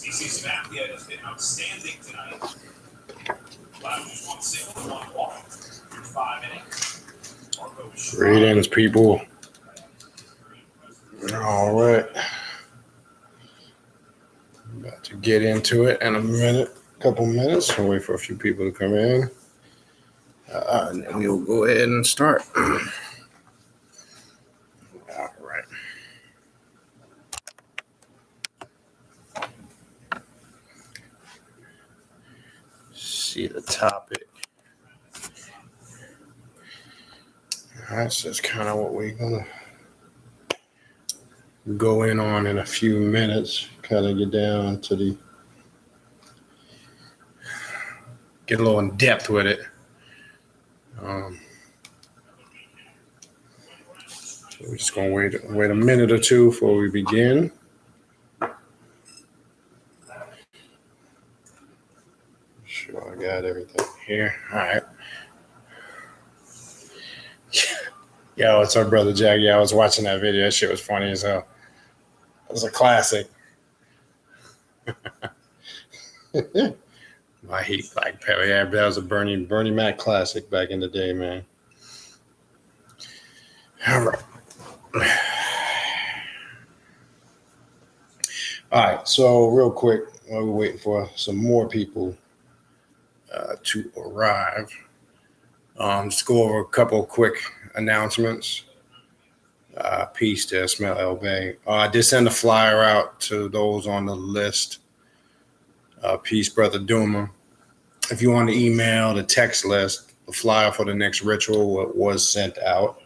TC Sabathia has been outstanding tonight. Just one single, one walk through 5 innings. Greetings, people. All right. About to get into it in a couple minutes. We'll wait for a few people to come in. And then we'll go ahead and start. All right. See the topic. All right, so that's kind of what we're going to go in on in a few minutes. Kind of get down to get a little in depth with it. So we're just going to wait a minute or two before we begin. Sure, I got everything here. All right. Yo, what's up, Brother Jack? Yeah, I was watching that video. That shit was funny as hell. It was a classic. I hate Black Pepper. Yeah, that was a Bernie Mac classic back in the day, man. All right. All right, so real quick, while we're waiting for some more people to arrive, just go over a couple of quick announcements. Peace to Ismail El Bay. I did send a flyer out to those on the list. Peace, Brother Duma. If you want to email the text list, the flyer for the next ritual was sent out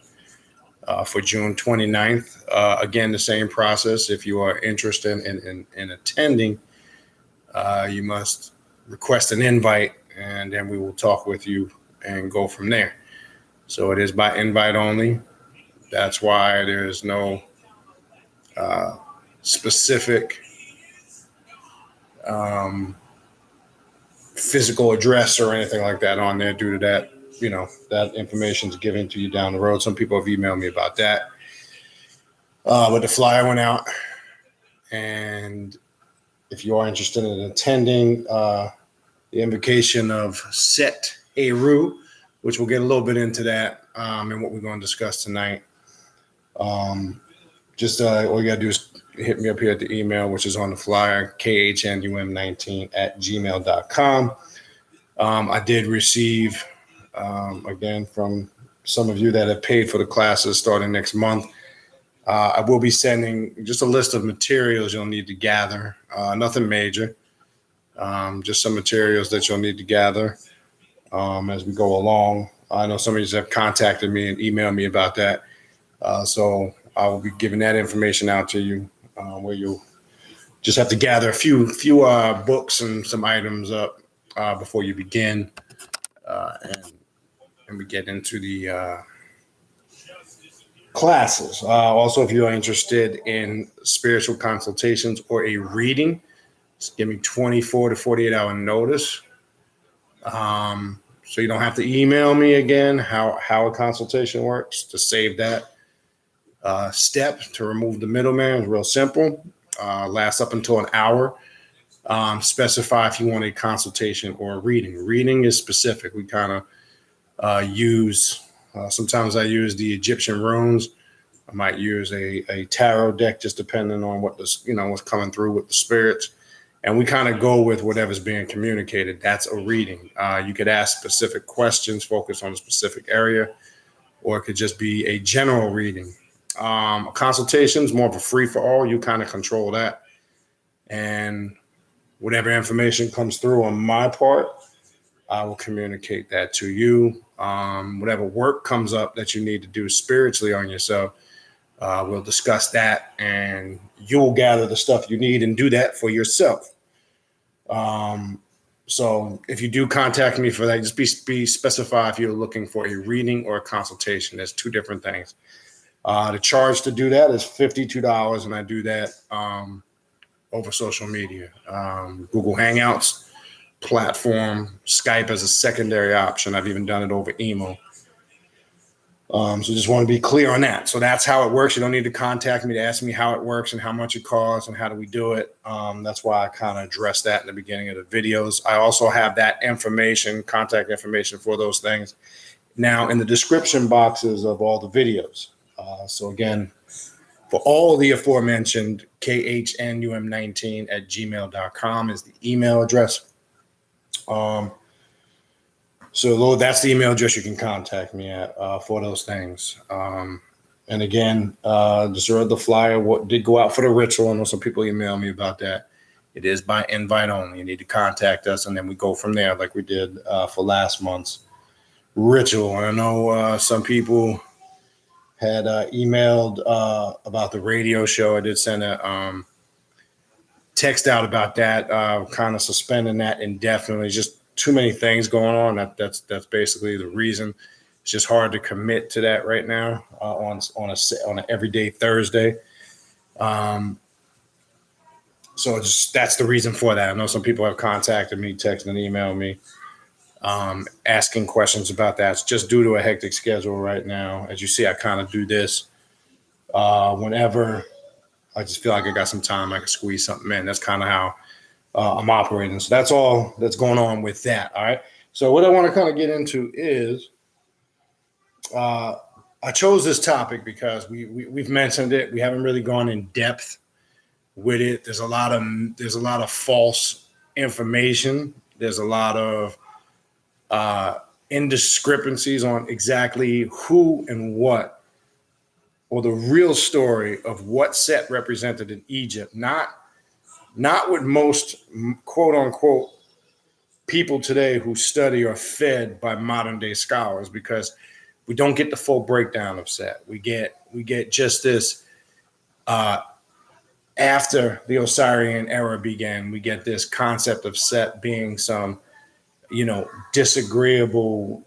for June 29th. Again, the same process. If you are interested in attending, you must request an invite, and then we will talk with you and go from there. So it is by invite only. That's why there's no specific physical address or anything like that on there due to that. You know, that information is given to you down the road. Some people have emailed me about that. But the flyer went out. And if you are interested in attending the invocation of Set Eru, which we'll get a little bit into that and what we're going to discuss tonight. All you got to do is hit me up here at the email, which is on the flyer, khnum19@gmail.com. I did receive, again, from some of you that have paid for the classes starting next month. I will be sending just a list of materials you'll need to gather. Nothing major, just some materials that you'll need to gather as we go along. I know some of you have contacted me and emailed me about that. So I will be giving that information out to you where you'll just have to gather a few books and some items up before you begin. And we get into the classes. Also, if you are interested in spiritual consultations or a reading, just give me 24 to 48 hour notice. So you don't have to email me again how a consultation works. To save that step to remove the middleman is real simple. Lasts up until an hour. Specify if you want a consultation or a reading. Reading is specific. We kind of use, sometimes I use the Egyptian runes. I might use a tarot deck, just depending on what's coming through with the spirits. And we kind of go with whatever's being communicated. That's a reading. You could ask specific questions, focus on a specific area, or it could just be a general reading. A consultation is more of a free for all. You kind of control that. And whatever information comes through on my part, I will communicate that to you. Whatever work comes up that you need to do spiritually on yourself, we'll discuss that, and you'll gather the stuff you need and do that for yourself. So if you do contact me for that, just be specify if you're looking for a reading or a consultation. There's two different things. The charge to do that is $52, and I do that over social media, Google Hangouts platform, Skype as a secondary option. I've even done it over email. So just want to be clear on that. So that's how it works. You don't need to contact me to ask me how it works and how much it costs and how do we do it. That's why I kind of addressed that in the beginning of the videos. I also have that information, contact information for those things now in the description boxes of all the videos. So again, for all the aforementioned, khnum19@gmail.com is the email address. So that's the email address you can contact me at for those things. And again, just read the flyer. What did go out for the ritual? I know some people email me about that. It is by invite only. You need to contact us, and then we go from there, like we did for last month's ritual. And I know some people had emailed about the radio show. I did send a text out about that, kind of suspending that indefinitely. Just too many things going on. That's basically the reason. It's just hard to commit to that right now on an everyday Thursday. So that's the reason for that. I know some people have contacted me, texted and emailed me, asking questions about that. It's just due to a hectic schedule right now. As you see, I kind of do this whenever I just feel like I got some time, I can squeeze something in. That's kind of how I'm operating. So that's all that's going on with that. All right. So what I want to kind of get into is I chose this topic because we've mentioned it. We haven't really gone in depth with it. There's a lot of false information. There's a lot of indiscrepancies on exactly who and what, or the real story of what Set represented in Egypt. Not what most quote unquote people today who study are fed by modern day scholars, because we don't get the full breakdown of Set. We get just this after the Osirian era began. We get this concept of Set being some, disagreeable,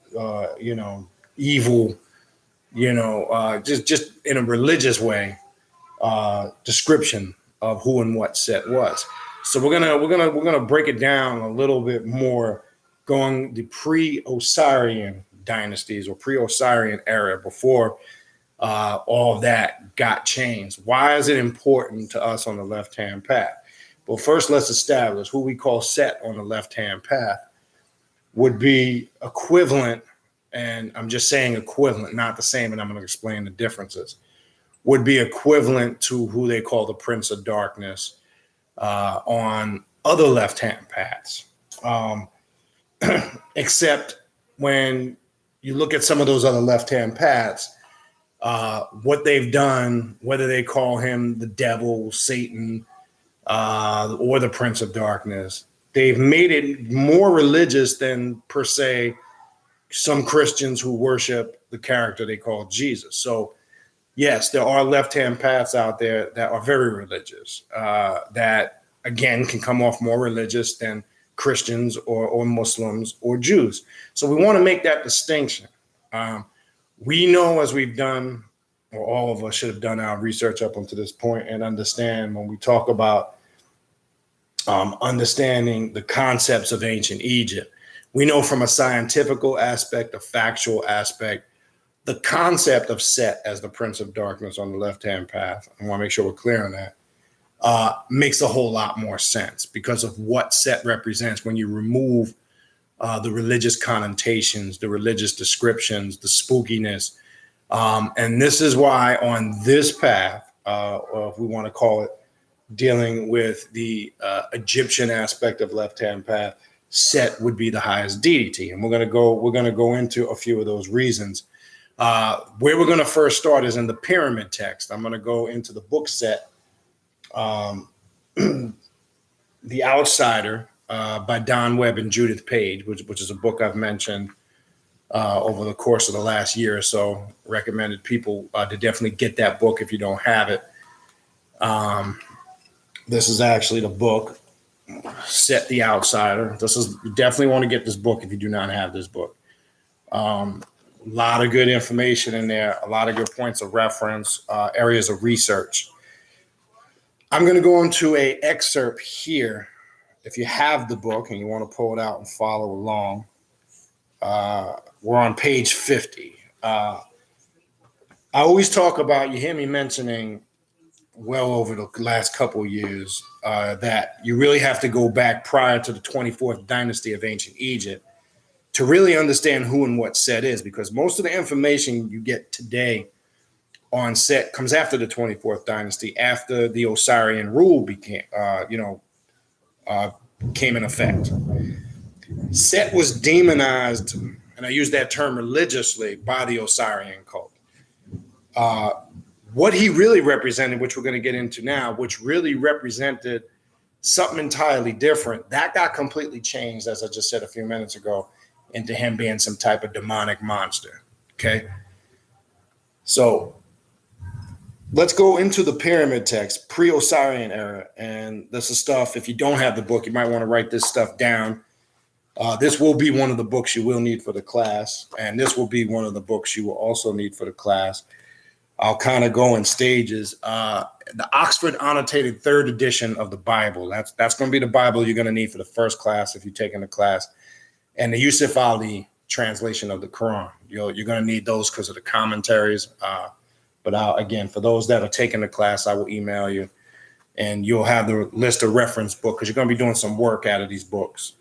evil, just in a religious way, description of who and what Set was. So we're gonna break it down a little bit more, going the pre-Osirian dynasties or pre-Osirian era, before all of that got changed. Why is it important to us on the left-hand path? Well, first let's establish who we call Set on the left-hand path would be equivalent, and I'm just saying equivalent, not the same, and I'm going to explain the differences, would be equivalent to who they call the Prince of Darkness on other left-hand paths. Except when you look at some of those other left-hand paths, what they've done, whether they call him the devil, Satan, or the Prince of Darkness, they've made it more religious than, per se, some Christians who worship the character they call Jesus. So, yes, there are left-hand paths out there that are very religious, that, again, can come off more religious than Christians or Muslims or Jews. So we want to make that distinction. We know, as we've done, or all of us should have done our research up until this point, and understand when we talk about understanding the concepts of ancient Egypt, we know from a scientific aspect, a factual aspect, the concept of Set as the Prince of Darkness on the left-hand path, I want to make sure we're clear on that, makes a whole lot more sense because of what Set represents when you remove the religious connotations, the religious descriptions, the spookiness. And this is why on this path, or if we want to call it dealing with the Egyptian aspect of left-hand path, Set would be the highest deity. And we're going to go into a few of those reasons. Where we're going to first start is in the pyramid text. I'm going to go into the book Set, The Outsider, by Don Webb and Judith Page, which is a book I've mentioned over the course of the last year or so. Recommended people to definitely get that book if you don't have it. This is actually the book, Set the Outsider. You definitely want to get this book if you do not have this book. A lot of good information in there, a lot of good points of reference, areas of research. I'm going to go into an excerpt here. If you have the book and you want to pull it out and follow along, we're on page 50. I always talk about, you hear me mentioning well over the last couple of years, that you really have to go back prior to the 24th dynasty of ancient Egypt to really understand who and what Set is, because most of the information you get today on Set comes after the 24th dynasty, after the Osirian rule came in effect. Set was demonized, and I use that term religiously, by the Osirian cult. What he really represented, which we're going to get into now, which really represented something entirely different, that got completely changed, as I just said a few minutes ago, into him being some type of demonic monster. Okay. So let's go into the pyramid text, pre-Osirian era. And this is stuff, if you don't have the book, you might want to write this stuff down. This will be one of the books you will need for the class. And this will be one of the books you will also need for the class. I'll kind of go in stages. The Oxford Annotated Third Edition of the Bible. That's going to be the Bible you're going to need for the first class if you're taking the class. And the Yusuf Ali translation of the Quran. You're going to need those because of the commentaries. But again, for those that are taking the class, I will email you. And you'll have the list of reference book because you're going to be doing some work out of these books.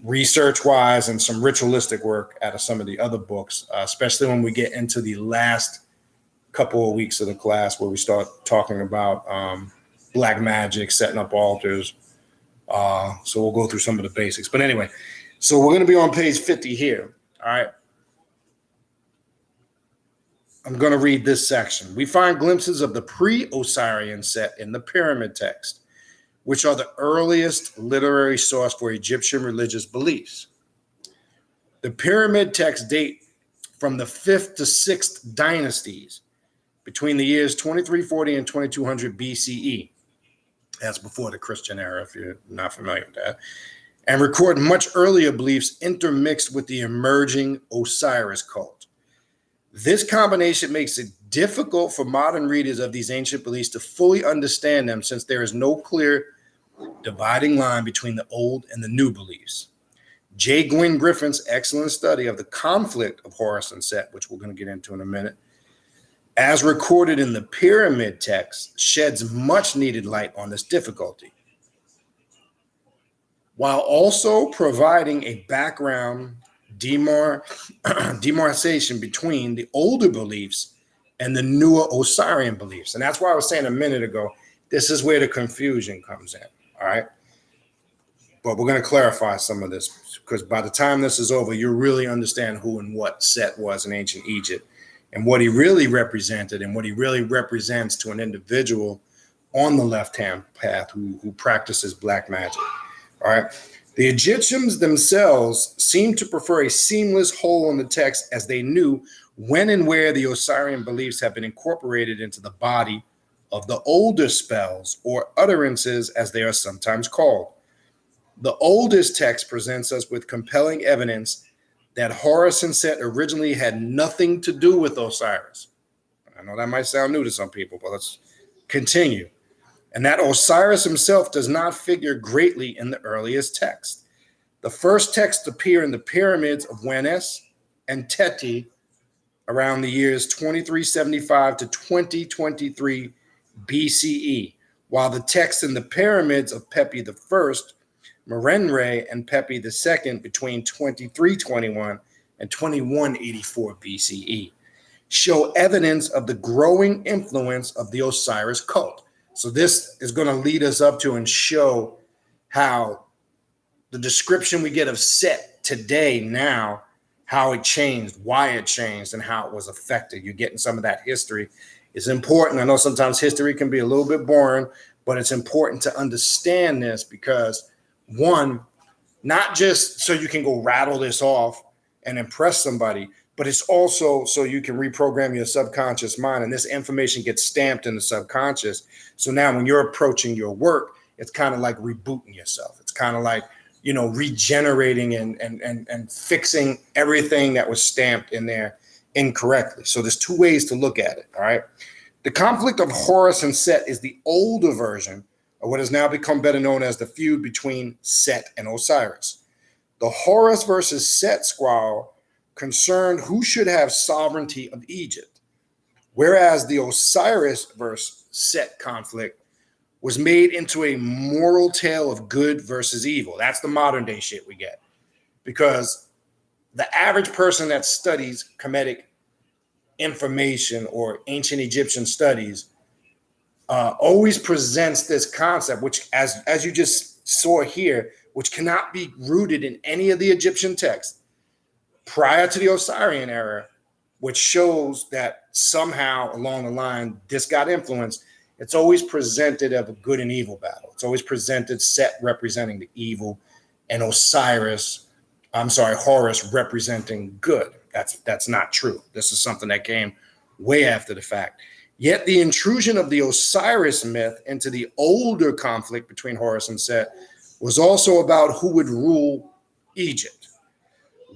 Research-wise and some ritualistic work out of some of the other books, especially when we get into the last couple of weeks of the class where we start talking about black magic, setting up altars. So we'll go through some of the basics. But anyway, so we're going to be on page 50 here. All right. I'm going to read this section. We find glimpses of the pre-Osirian Set in the pyramid text, which are the earliest literary source for Egyptian religious beliefs. The pyramid texts date from the 5th to 6th dynasties between the years 2340 and 2200 BCE. That's before the Christian era, if you're not familiar with that, and record much earlier beliefs intermixed with the emerging Osiris cult. This combination makes it difficult for modern readers of these ancient beliefs to fully understand them, since there is no clear dividing line between the old and the new beliefs. J. Gwynne Griffin's excellent study of the conflict of Horus and Set, which we're going to get into in a minute, as recorded in the pyramid text, sheds much needed light on this difficulty, while also providing a background demarcation between the older beliefs and the newer Osirian beliefs. And that's why I was saying a minute ago, this is where the confusion comes in. All right. But we're going to clarify some of this, because by the time this is over, you'll really understand who and what Set was in ancient Egypt and what he really represented and what he really represents to an individual on the left-hand path who practices black magic. All right. The Egyptians themselves seem to prefer a seamless hole in the text, as they knew when and where the Osirian beliefs have been incorporated into the body of the older spells, or utterances as they are sometimes called. The oldest text presents us with compelling evidence that Horus and Set originally had nothing to do with Osiris. I know that might sound new to some people, but let's continue. And that Osiris himself does not figure greatly in the earliest text. The first texts appear in the pyramids of Wenes and Teti around the years 2375 to 2023 BCE, while the texts in the pyramids of Pepi I, Merenre, and Pepi II between 2321 and 2184 BCE show evidence of the growing influence of the Osiris cult. So this is going to lead us up to and show how the description we get of Set today now, how it changed, why it changed, and how it was affected. You're getting some of that history. It's important. I know sometimes history can be a little bit boring, but it's important to understand this because, one, not just so you can go rattle this off and impress somebody, but it's also so you can reprogram your subconscious mind, and this information gets stamped in the subconscious. So now when you're approaching your work, it's kind of like rebooting yourself. It's kind of like, you know, regenerating and fixing everything that was stamped in there incorrectly. So there's two ways to look at it. All right. The conflict of Horus and Set is the older version of what has now become better known as the feud between Set and Osiris. The Horus versus Set squabble concerned who should have sovereignty of Egypt, whereas the Osiris versus Set conflict was made into a moral tale of good versus evil. That's the modern day shit we get. Because the average person that studies Kemetic information or ancient Egyptian studies always presents this concept, which as you just saw here, which cannot be rooted in any of the Egyptian texts prior to the Osirian era, which shows that somehow along the line this got influenced. It's always presented of a good and evil battle. It's always presented Set representing the evil and Horus representing good. That's not true. This is something that came way after the fact. Yet the intrusion of the Osiris myth into the older conflict between Horus and Set was also about who would rule Egypt.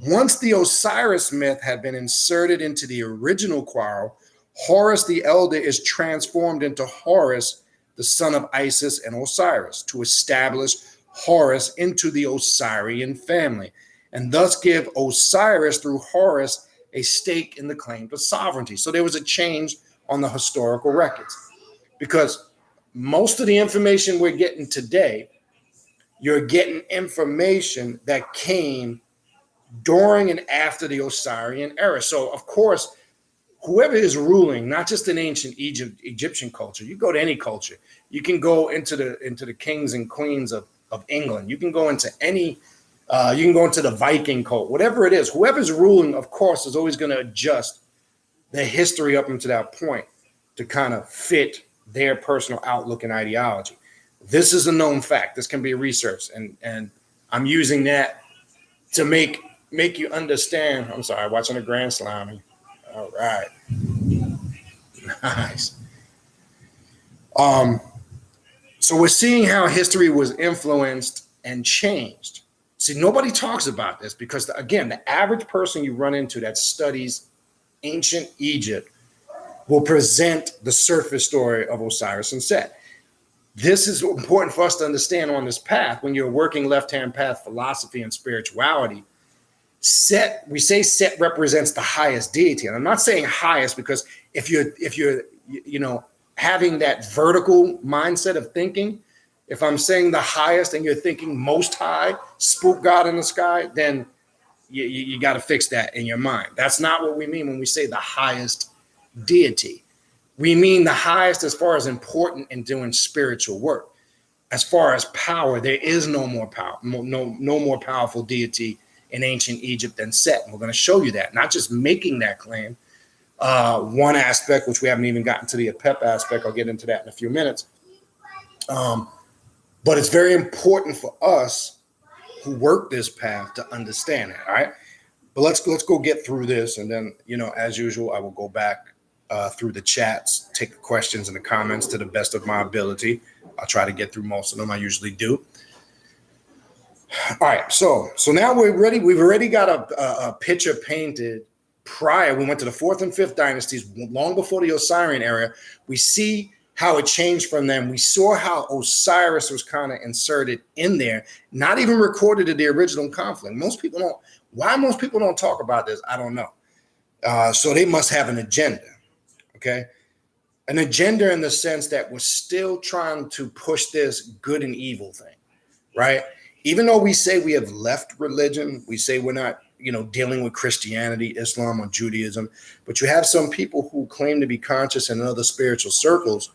Once the Osiris myth had been inserted into the original quarrel, Horus the Elder is transformed into Horus, the son of Isis and Osiris, to establish Horus into the Osirian family, and thus give Osiris through Horus a stake in the claim to sovereignty. So there was a change on the historical records, because most of the information we're getting today, you're getting information that came during and after the Osirian era. So of course, whoever is ruling, not just in ancient Egyptian culture, you go to any culture, you can go into the kings and queens of England, you can go into any, you can go into the Viking cult, whatever it is, whoever's ruling, of course, is always going to adjust their history up until that point to kind of fit their personal outlook and ideology. This is a known fact. This can be researched, and I'm using that to make you understand. I'm sorry, watching the Grand Slam. All right. Nice. So we're seeing how history was influenced and changed. See, nobody talks about this because, again, the average person you run into that studies ancient Egypt will present the surface story of Osiris and Set. This is important for us to understand on this path. When you're working left-hand path philosophy and spirituality, Set, we say Set represents the highest deity. And I'm not saying highest because if you're having that vertical mindset of thinking, if I'm saying the highest and you're thinking most high, spook God in the sky, then you got to fix that in your mind. That's not what we mean when we say the highest deity. We mean the highest as far as important in doing spiritual work. As far as power, there is no more power, no more powerful deity in ancient Egypt than Set. And we're going to show you that, not just making that claim. One aspect, which we haven't even gotten to the Apep aspect, I'll get into that in a few minutes. But it's very important for us who work this path to understand it. All right. But let's go get through this. And then, as usual, I will go back through the chats, take the questions and the comments to the best of my ability. I'll try to get through most of them. I usually do. All right. So now we're ready. We've already got a picture painted prior. We went to the 4th and 5th dynasties long before the Osirian era. We see how it changed from them. We saw how Osiris was kind of inserted in there, not even recorded in the original conflict. Why most people don't talk about this, I don't know. So they must have an agenda, okay? An agenda in the sense that we're still trying to push this good and evil thing, right? Even though we say we have left religion, we say we're not, dealing with Christianity, Islam, or Judaism, but you have some people who claim to be conscious in other spiritual circles.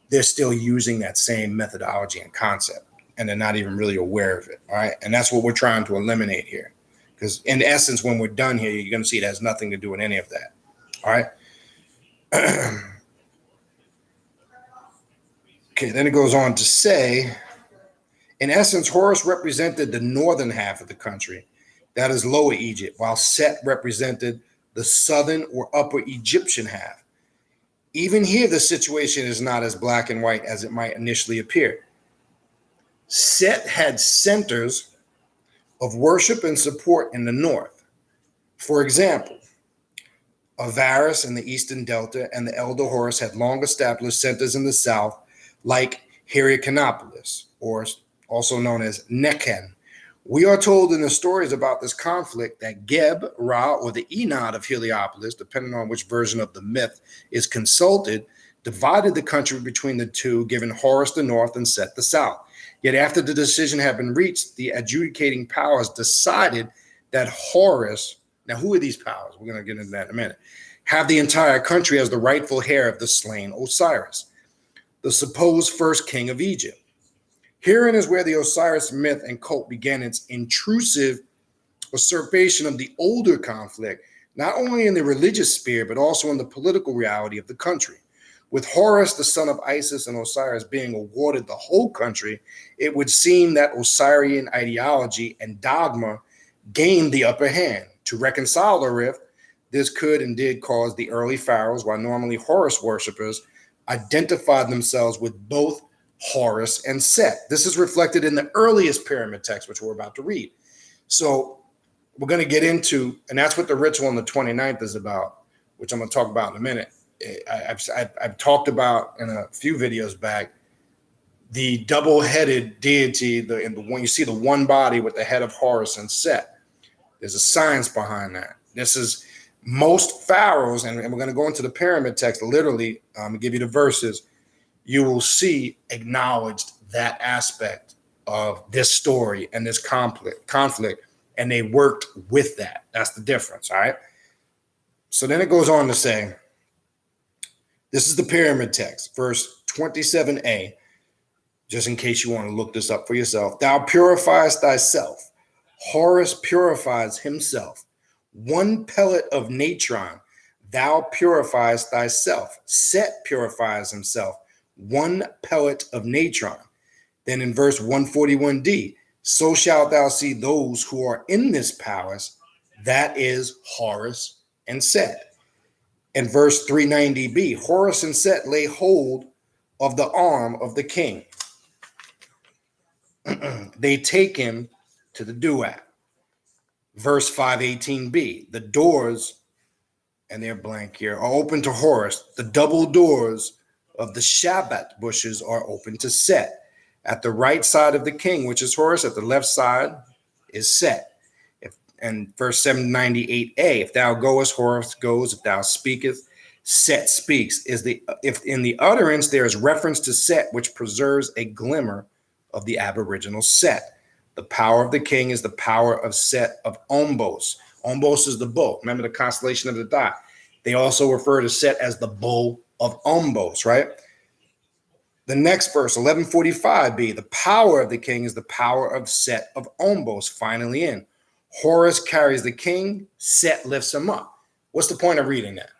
They're still using that same methodology and concept, and they're not even really aware of it. All right. And that's what we're trying to eliminate here. Because in essence, when we're done here, you're going to see it has nothing to do with any of that. All right. Okay. Then it goes on to say, in essence, Horus represented the northern half of the country. That is Lower Egypt, while Set represented the southern or upper Egyptian half. Even here, the situation is not as black and white as it might initially appear. Set had centers of worship and support in the north. For example, Avaris in the eastern delta and the elder Horus had long established centers in the south, like Hierakonpolis, or also known as Nekhen, We are told in the stories about this conflict that Geb, Ra, or the Enod of Heliopolis, depending on which version of the myth is consulted, divided the country between the two, giving Horus the north and Set the south. Yet after the decision had been reached, the adjudicating powers decided that Horus, now who are these powers? We're going to get into that in a minute, have the entire country as the rightful heir of the slain Osiris, the supposed first king of Egypt. Herein is where the Osiris myth and cult began its intrusive usurpation of the older conflict, not only in the religious sphere, but also in the political reality of the country. With Horus, the son of Isis and Osiris, being awarded the whole country, it would seem that Osirian ideology and dogma gained the upper hand. To reconcile the rift, this could and did cause the early pharaohs, while normally Horus worshippers, identified themselves with both Horus and Set. This is reflected in the earliest pyramid text, which we're about to read. So we're going to get into, and that's what the ritual on the 29th is about, which I'm going to talk about in a minute. I've talked about in a few videos back the double-headed deity, when you see the one body with the head of Horus and Set. There's a science behind that. This is most pharaohs, and we're going to go into the pyramid text literally, give you the verses. You will see acknowledged that aspect of this story and this conflict, and they worked with that. That's the difference, all right? So then it goes on to say, this is the pyramid text, verse 27a, just in case you want to look this up for yourself. Thou purifiest thyself. Horus purifies himself. One pellet of natron, thou purifiest thyself. Set purifies himself. One pellet of natron. Then in verse 141d, so shalt thou see those who are in this palace, that is Horus and Set. In verse 390b, Horus and Set lay hold of the arm of the king. They take him to the duat. Verse 518b, the doors, and they're blank here, are open to Horus. The double doors of the Shabbat bushes are open to Set. At the right side of the king, which is Horus, at the left side is Set. And verse 798a, if thou goest, Horus goes. If thou speakest, Set speaks. If in the utterance there is reference to Set, which preserves a glimmer of the aboriginal Set. The power of the king is the power of Set of Ombos. Ombos is the bull. Remember the constellation of the dot. They also refer to Set as the bull of Ombos, right? The next verse, 1145b, the power of the king is the power of Set of Ombos, finally in. Horus carries the king, Set lifts him up. What's the point of reading that?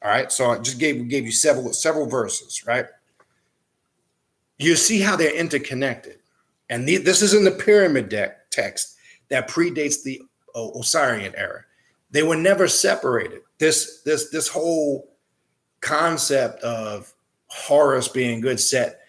All right, so I just gave you several verses, right? You see how they're interconnected. And this is in the pyramid text that predates the Osirian era. They were never separated. This whole concept of Horus being good, Set,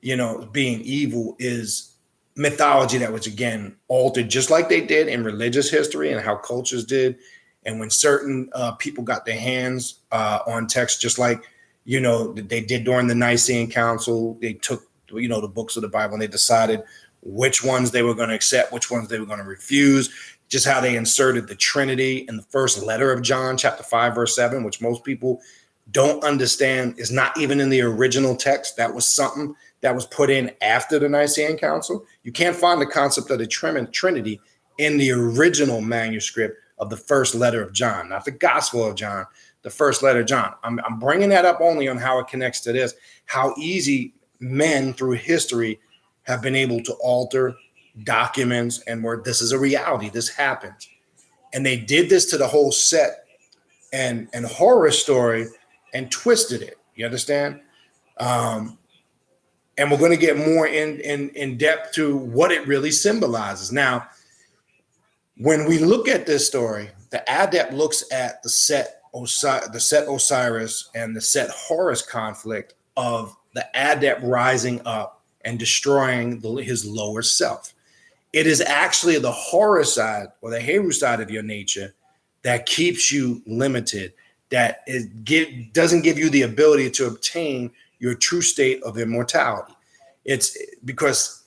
being evil is mythology that was, again, altered just like they did in religious history and how cultures did. And when certain people got their hands on text, just like, they did during the Nicene Council, they took, the books of the Bible and they decided which ones they were going to accept, which ones they were going to refuse, just how they inserted the Trinity in the first letter of John, chapter 5, verse 7, which most people don't understand is not even in the original text. That was something that was put in after the Nicene Council. You can't find the concept of the Trinity in the original manuscript of the first letter of John, not the Gospel of John, the first letter of John. I'm bringing that up only on how it connects to this, how easy men through history have been able to alter documents and where this is a reality, this happens. And they did this to the whole Set and Horus story and twisted it. You understand? And we're going to get more in depth to what it really symbolizes. Now, when we look at this story, the adept looks at the Set Osiris and the Set Horus conflict of the adept rising up and destroying his lower self. It is actually the Horus side or the Heru side of your nature that keeps you limited, that doesn't give you the ability to obtain your true state of immortality. It's because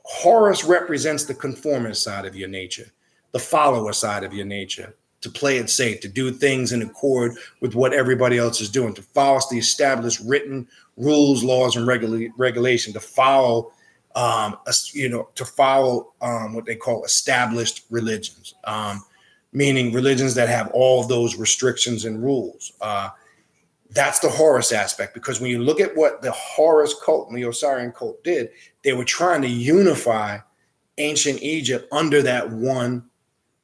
Horus represents the conformist side of your nature, the follower side of your nature, to play it safe, to do things in accord with what everybody else is doing, to follow the established written rules, laws, and regulation, to follow, what they call established religions, meaning religions that have all those restrictions and rules. That's the Horus aspect, because when you look at what the Horus cult and the Osirian cult did, they were trying to unify ancient Egypt under that one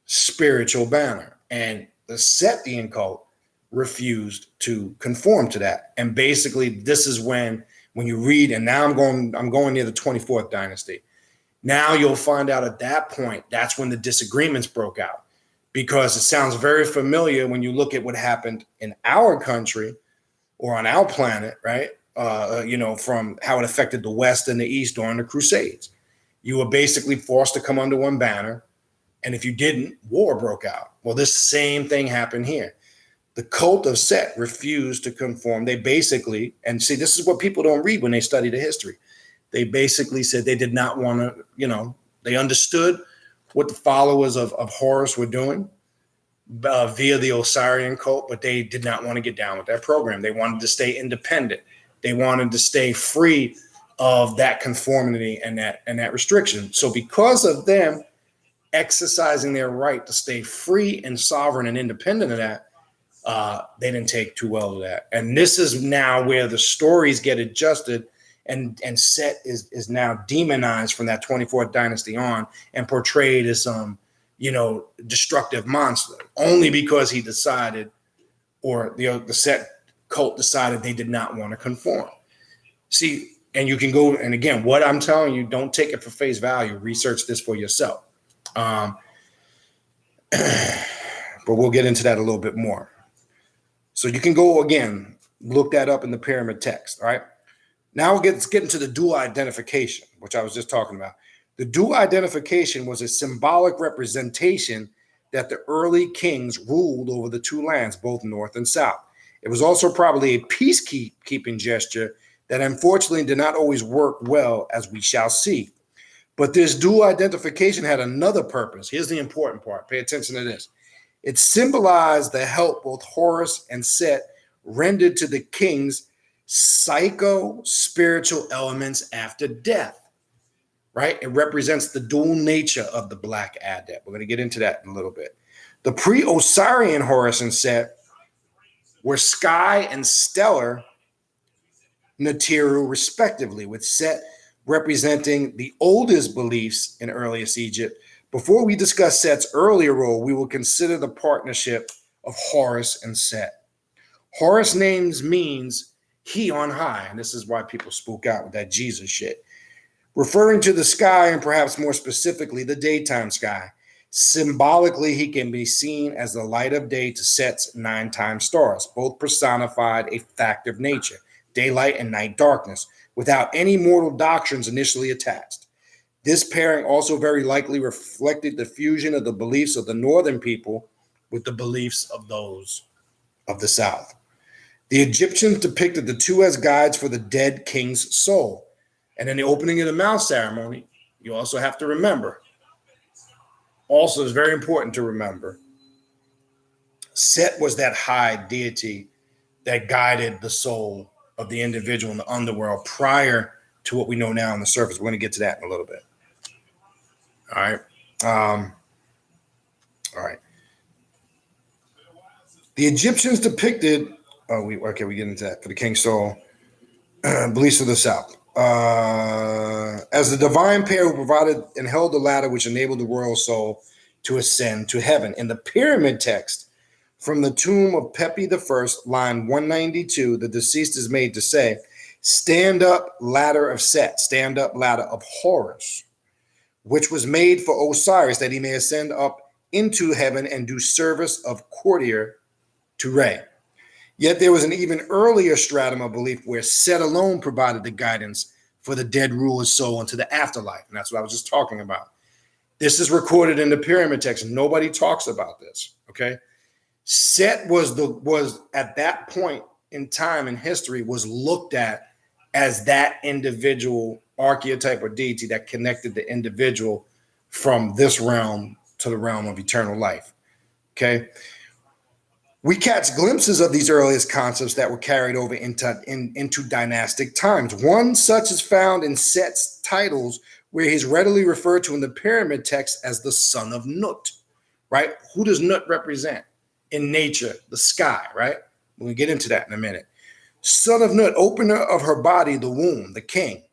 spiritual banner. And the Setian cult refused to conform to that. And basically, this is when you read, and now I'm going near the 24th dynasty. Now you'll find out at that point, that's when the disagreements broke out, because it sounds very familiar when you look at what happened in our country or on our planet, right? From how it affected the West and the East during the Crusades. You were basically forced to come under one banner. And if you didn't, war broke out. Well, this same thing happened here. The cult of Set refused to conform. They basically, and see, this is what people don't read when they study the history. They basically said they did not want to, they understood what the followers of Horus were doing via the Osirian cult, but they did not want to get down with that program. They wanted to stay independent. They wanted to stay free of that conformity and that restriction. So because of them exercising their right to stay free and sovereign and independent of that, they didn't take too well to that. And this is now where the stories get adjusted, and Set is now demonized from that 24th dynasty on and portrayed as some, destructive monster, only because he decided, or the Set cult decided they did not want to conform. See, and you can go, and again, what I'm telling you, don't take it for face value. Research this for yourself. But we'll get into that a little bit more. So you can go again, look that up in the pyramid text. All right. Now let's get into the dual identification, which I was just talking about. The dual identification was a symbolic representation that the early kings ruled over the two lands, both north and south. It was also probably a peacekeeping gesture that unfortunately did not always work well, as we shall see. But this dual identification had another purpose. Here's the important part. Pay attention to this. It symbolized the help both Horus and Set rendered to the king's psycho-spiritual elements after death, right? It represents the dual nature of the Black Adept. We're going to get into that in a little bit. The pre-Osirian Horus and Set were sky and stellar Neteru, respectively, with Set representing the oldest beliefs in earliest Egypt. Before we discuss Set's earlier role, we will consider the partnership of Horus and Set. Horus names means he on high, and this is why people spook out with that Jesus shit, referring to the sky, and perhaps more specifically the daytime sky. Symbolically, he can be seen as the light of day to Set's 9 stars, both personified a fact of nature, daylight and night darkness, without any mortal doctrines initially attached. This pairing also very likely reflected the fusion of the beliefs of the northern people with the beliefs of those of the south. The Egyptians depicted the two as guides for the dead king's soul. And in the opening of the mouth ceremony, you also have to remember, also is very important to remember, Set was that high deity that guided the soul of the individual in the underworld prior to what we know now on the surface. We're going to get to that in a little bit. All right. All right. The Egyptians depicted, we get into that for the king's soul, beliefs of the south. As the divine pair who provided and held the ladder which enabled the royal soul to ascend to heaven. In the pyramid text, from the tomb of Pepi I, line 192, the deceased is made to say, stand up ladder of Set, stand up ladder of Horus, which was made for Osiris, that he may ascend up into heaven and do service of courtier to Re. Yet there was an even earlier stratum of belief where Set alone provided the guidance for the dead ruler's soul into the afterlife. And that's what I was just talking about. This is recorded in the pyramid text. Nobody talks about this, okay? Set was at that point in time in history was looked at as that individual archetype or deity that connected the individual from this realm to the realm of eternal life. Okay. We catch glimpses of these earliest concepts that were carried over into dynastic times. One such is found in Set's titles, where he's readily referred to in the pyramid text as the son of Nut, right? Who does Nut represent? In nature, the sky, right? We'll get into that in a minute. Son of Nut, opener of her body, the womb, the king.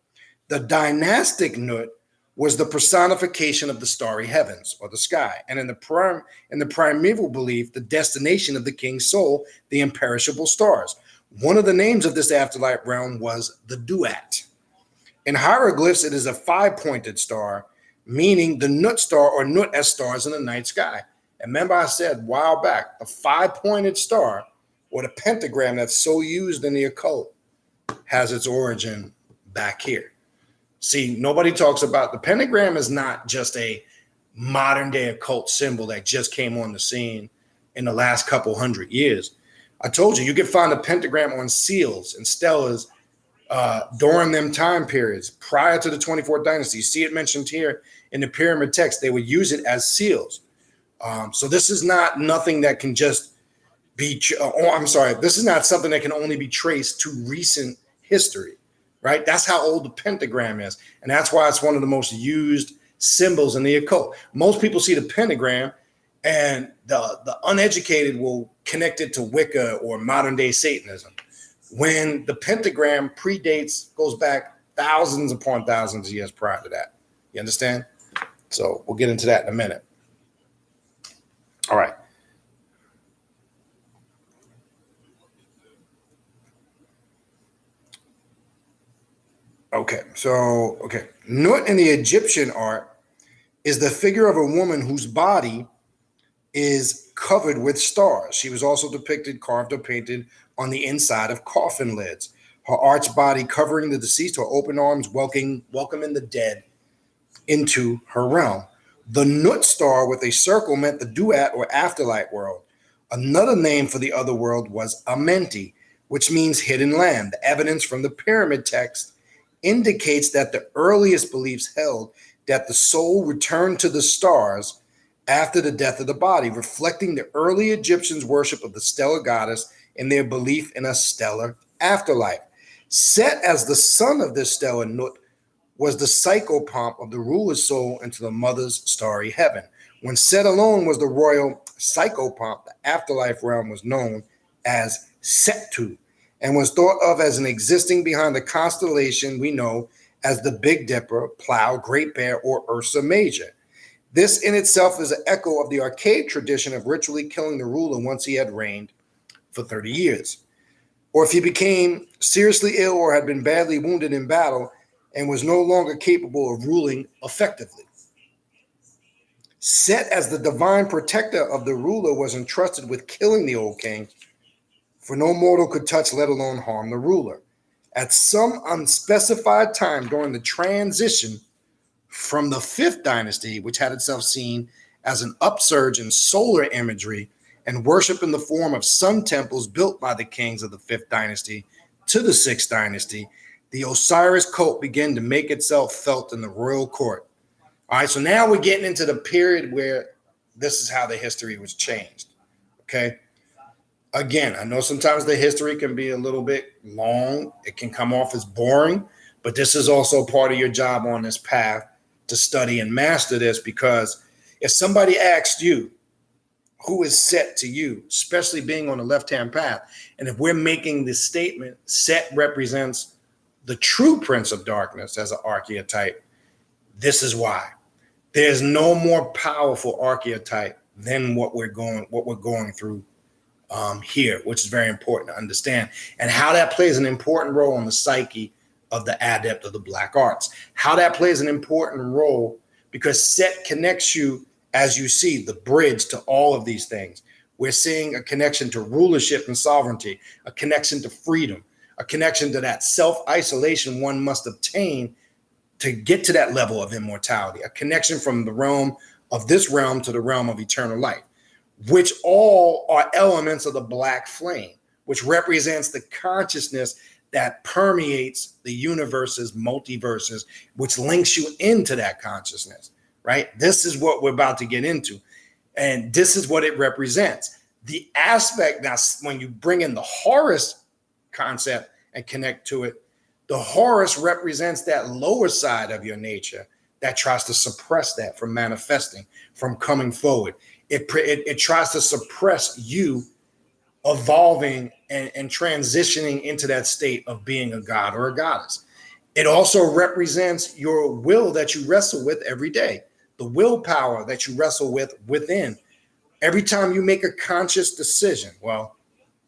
The dynastic Nut was the personification of the starry heavens or the sky, and in the primeval belief, the destination of the king's soul, the imperishable stars. One of the names of this afterlife realm was the Duat. In hieroglyphs, it is a 5-pointed star, meaning the Nut star or Nut as stars in the night sky. And remember, I said a while back, the 5-pointed star or the pentagram that's so used in the occult has its origin back here. See, nobody talks about the pentagram is not just a modern day occult symbol that just came on the scene in the last couple hundred years. I told you, you can find a pentagram on seals and stelas during them time periods prior to the 24th dynasty. You see it mentioned here in the pyramid text. They would use it as seals. So this is not nothing that can just be, this is not something that can only be traced to recent history. Right? That's how old the pentagram is. And that's why it's one of the most used symbols in the occult. Most people see the pentagram and the uneducated will connect it to Wicca or modern day Satanism. When the pentagram goes back thousands upon thousands of years prior to that. You understand? So we'll get into that in a minute. All right. Okay, Nut in the Egyptian art is the figure of a woman whose body is covered with stars. She was also depicted, carved, or painted on the inside of coffin lids. Her arched body covering the deceased, her open arms welcoming the dead into her realm. The Nut star with a circle meant the Duat or afterlife world. Another name for the other world was Amenti, which means hidden land. The evidence from the pyramid text indicates that the earliest beliefs held that the soul returned to the stars after the death of the body, reflecting the early Egyptians' worship of the stellar goddess and their belief in a stellar afterlife. Set as the son of this stellar Nut was the psychopomp of the ruler's soul into the mother's starry heaven. When Set alone was the royal psychopomp, the afterlife realm was known as Setu, and was thought of as an existing behind the constellation we know as the Big Dipper, Plough, Great Bear, or Ursa Major. This in itself is an echo of the archaic tradition of ritually killing the ruler once he had reigned for 30 years. Or if he became seriously ill or had been badly wounded in battle and was no longer capable of ruling effectively. Set as the divine protector of the ruler was entrusted with killing the old king, for no mortal could touch, let alone harm the ruler. At some unspecified time during the transition from the 5th dynasty, which had itself seen as an upsurge in solar imagery and worship in the form of sun temples built by the kings of the 5th dynasty, to the 6th dynasty, the Osiris cult began to make itself felt in the royal court. All right, so now we're getting into the period where this is how the history was changed. Okay. Again, I know sometimes the history can be a little bit long. It can come off as boring, but this is also part of your job on this path to study and master this, because if somebody asked you, who is Set to you, especially being on the left-hand path, and if we're making this statement, Set represents the true prince of darkness as an archetype, this is why. There's no more powerful archetype than what we're going through here, which is very important to understand, and how that plays an important role in the psyche of the adept of the black arts. How that plays an important role, because Set connects you, as you see, the bridge to all of these things. We're seeing a connection to rulership and sovereignty, a connection to freedom, a connection to that self-isolation one must obtain to get to that level of immortality, a connection from the realm of this realm to the realm of eternal life, which all are elements of the black flame, which represents the consciousness that permeates the universes, multiverses, which links you into that consciousness, right? This is what we're about to get into. And this is what it represents. The aspect, now when you bring in the Horus concept and connect to it, the Horus represents that lower side of your nature that tries to suppress that from manifesting, from coming forward. It tries to suppress you evolving and transitioning into that state of being a god or a goddess. It also represents your will that you wrestle with every day, the willpower that you wrestle with within. Every time you make a conscious decision, well,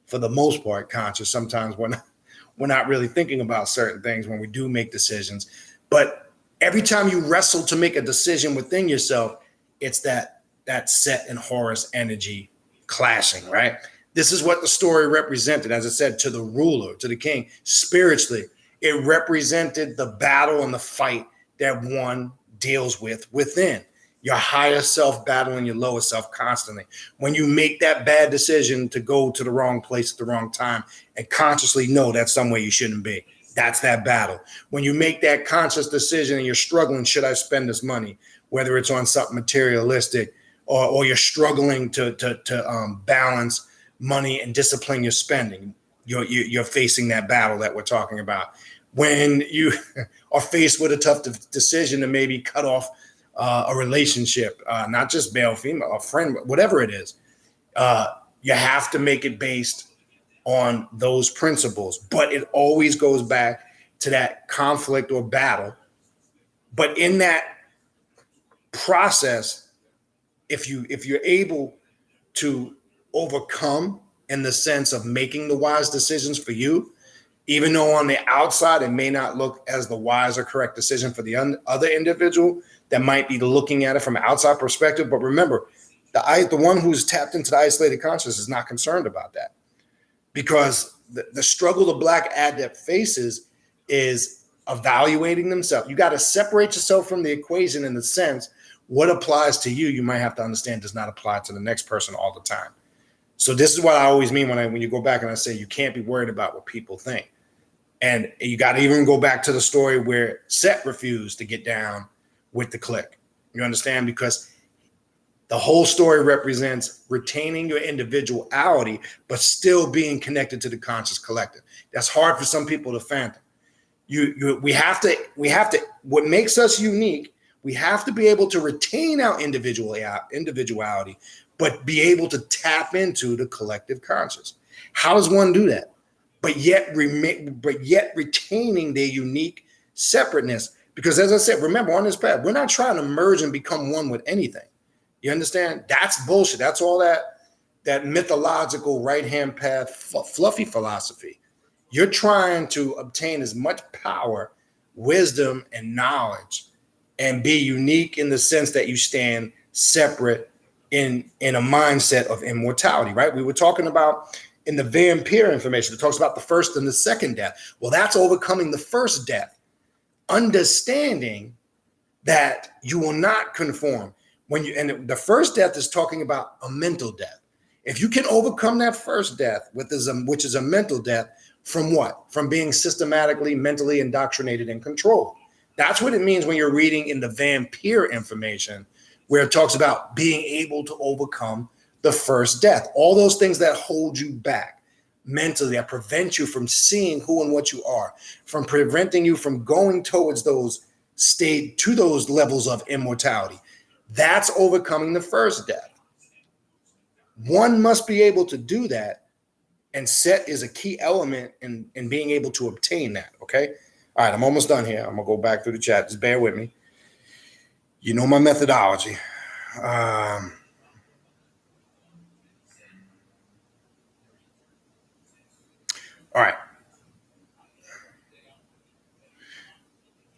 for the most part, conscious, sometimes we're not really thinking about certain things when we do make decisions, but every time you wrestle to make a decision within yourself, it's that Set and Horus energy clashing, right? This is what the story represented, as I said, to the ruler, to the king. Spiritually, it represented the battle and the fight that one deals with within. Your higher self battling your lower self constantly. When you make that bad decision to go to the wrong place at the wrong time and consciously know that's somewhere you shouldn't be, that's that battle. When you make that conscious decision and you're struggling, should I spend this money? Whether it's on something materialistic or you're struggling to balance money and discipline your spending, you're facing that battle that we're talking about. When you are faced with a tough decision to maybe cut off a relationship, not just male, female, a friend, whatever it is, you have to make it based on those principles. But it always goes back to that conflict or battle. But in that process, if you're able to overcome in the sense of making the wise decisions for you, even though on the outside it may not look as the wise or correct decision for the other individual that might be looking at it from an outside perspective. But remember, the one who's tapped into the isolated consciousness is not concerned about that, because the struggle the Black adept faces is evaluating themselves. You got to separate yourself from the equation in the sense what applies to you, you might have to understand does not apply to the next person all the time. So this is what I always mean when you go back and I say you can't be worried about what people think. And you got to even go back to the story where Set refused to get down with the clique. You understand? Because the whole story represents retaining your individuality, but still being connected to the conscious collective. That's hard for some people to fathom. We have to, what makes us unique, we have to be able to retain our individuality, but be able to tap into the collective conscious. How does one do that? But yet retaining their unique separateness. Because as I said, remember on this path, we're not trying to merge and become one with anything. You understand? That's bullshit. That's all that mythological right-hand path, fluffy philosophy. You're trying to obtain as much power, wisdom, and knowledge and be unique in the sense that you stand separate in a mindset of immortality, right? We were talking about in the vampire information, it talks about the first and the second death. Well, that's overcoming the first death, understanding that you will not conform. And the first death is talking about a mental death. If you can overcome that first death, which is a mental death, from what? From being systematically, mentally indoctrinated and controlled. That's what it means when you're reading in the vampire information, where it talks about being able to overcome the first death. All those things that hold you back mentally, that prevent you from seeing who and what you are, from preventing you from going towards those levels of immortality. That's overcoming the first death. One must be able to do that, and Set is a key element in being able to obtain that, okay? All right, I'm almost done here. I'm going to go back through the chat. Just bear with me. You know my methodology. All right.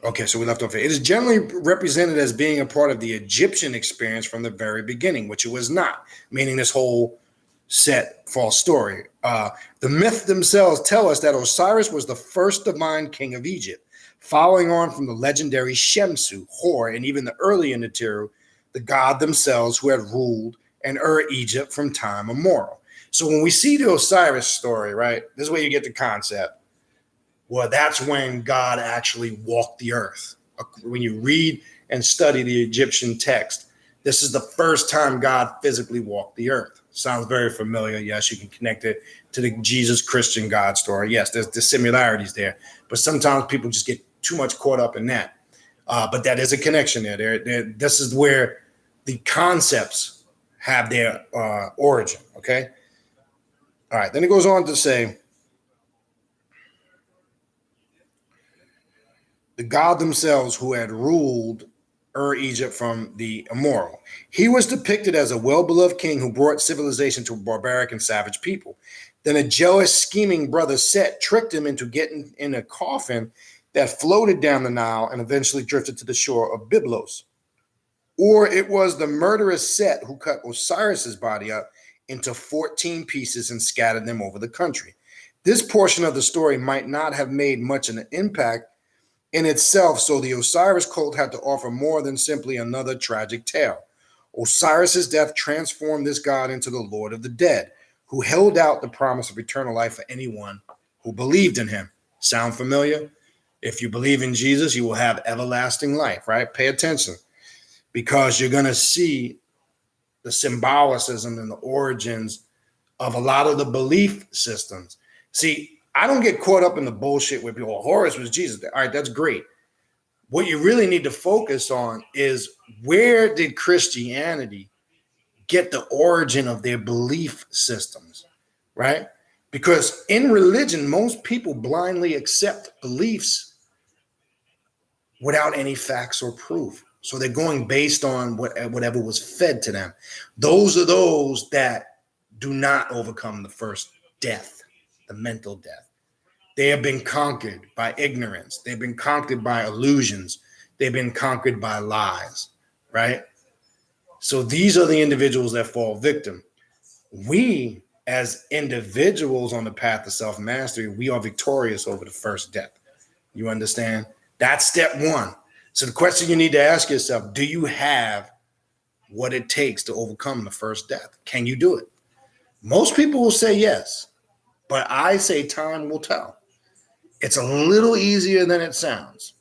Okay, so we left off here. It is generally represented as being a part of the Egyptian experience from the very beginning, which it was not, meaning this whole Set false story. The myths themselves tell us that Osiris was the first divine king of Egypt, following on from the legendary Shemsu, Hor, and even the earlier Natiru, the god themselves who had ruled and Egypt from time immemorial. So when we see the Osiris story, right, this is where you get the concept. Well, that's when God actually walked the earth. When you read and study the Egyptian text, this is the first time God physically walked the earth. Sounds very familiar. Yes, you can connect it to the Jesus Christian God story. Yes, there's the similarities there, but sometimes people just get too much caught up in that. But that is a connection there. This is where the concepts have their origin. Okay. All right. Then it goes on to say, the god themselves who had ruled Egypt from the immoral. He was depicted as a well-beloved king who brought civilization to barbaric and savage people. Then a jealous, scheming brother Set tricked him into getting in a coffin that floated down the Nile and eventually drifted to the shore of Byblos. Or it was the murderous Set who cut Osiris's body up into 14 pieces and scattered them over the country. This portion of the story might not have made much of an impact in itself, so the Osiris cult had to offer more than simply another tragic tale. Osiris's death transformed this god into the Lord of the Dead, who held out the promise of eternal life for anyone who believed in him. Sound familiar? If you believe in Jesus, you will have everlasting life, right? Pay attention, because you're going to see the symbolicism and the origins of a lot of the belief systems. See, I don't get caught up in the bullshit where people, Horus was Jesus. All right, that's great. What you really need to focus on is, where did Christianity get the origin of their belief systems, right? Because in religion, most people blindly accept beliefs without any facts or proof. So they're going based on whatever was fed to them. Those are those that do not overcome the first death, the mental death. They have been conquered by ignorance. They've been conquered by illusions. They've been conquered by lies, right? So these are the individuals that fall victim. We, as individuals on the path to self-mastery, we are victorious over the first death. You understand? That's step one. So the question you need to ask yourself, do you have what it takes to overcome the first death? Can you do it? Most people will say yes, but I say time will tell. It's a little easier than it sounds.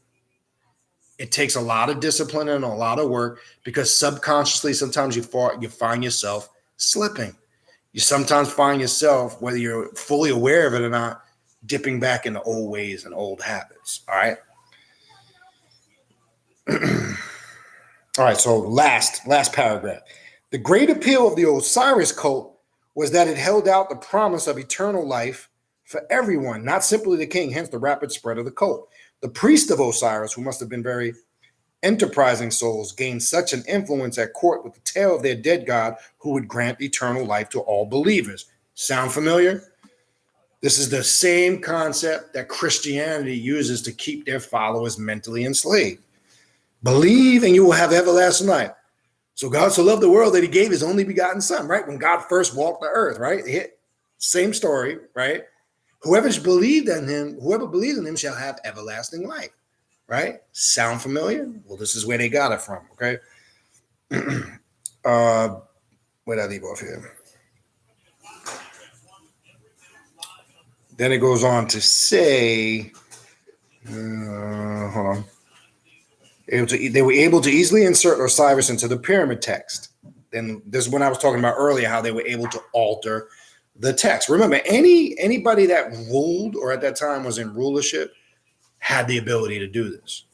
It takes a lot of discipline and a lot of work, because subconsciously, sometimes you find yourself slipping. You sometimes find yourself, whether you're fully aware of it or not, dipping back into old ways and old habits. All right. All right. So last paragraph. The great appeal of the Osiris cult was that it held out the promise of eternal life for everyone, not simply the king, hence the rapid spread of the cult. The priest of Osiris, who must have been very enterprising souls, gained such an influence at court with the tale of their dead god who would grant eternal life to all believers. Sound familiar? This is the same concept that Christianity uses to keep their followers mentally enslaved. Believe and you will have everlasting life. So God so loved the world that he gave his only begotten son, right? When God first walked the earth, right? Same story, right? Whoever believes in him shall have everlasting life, right? Sound familiar? Well, this is where they got it from, okay? Where did I leave off here? Then it goes on to say, hold on. They were able to easily insert Osiris into the pyramid text. Then this is when I was talking about earlier, how they were able to alter the text. Remember, anybody that ruled or at that time was in rulership had the ability to do this.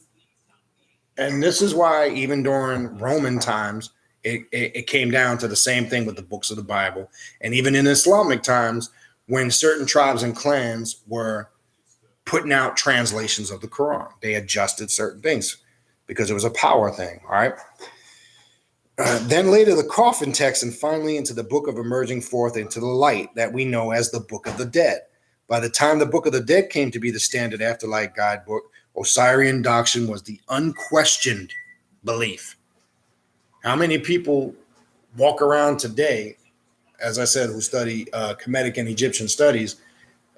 And this is why even during Roman times, it came down to the same thing with the books of the Bible. And even in Islamic times, when certain tribes and clans were putting out translations of the Quran, they adjusted certain things because it was a power thing, all right? Then later the coffin text, and finally into the book of emerging forth into the light that we know as the Book of the Dead. By the time the Book of the Dead came to be the standard afterlife guidebook, Osirian doctrine was the unquestioned belief. How many people walk around today, as I said, who study Kemetic and Egyptian studies,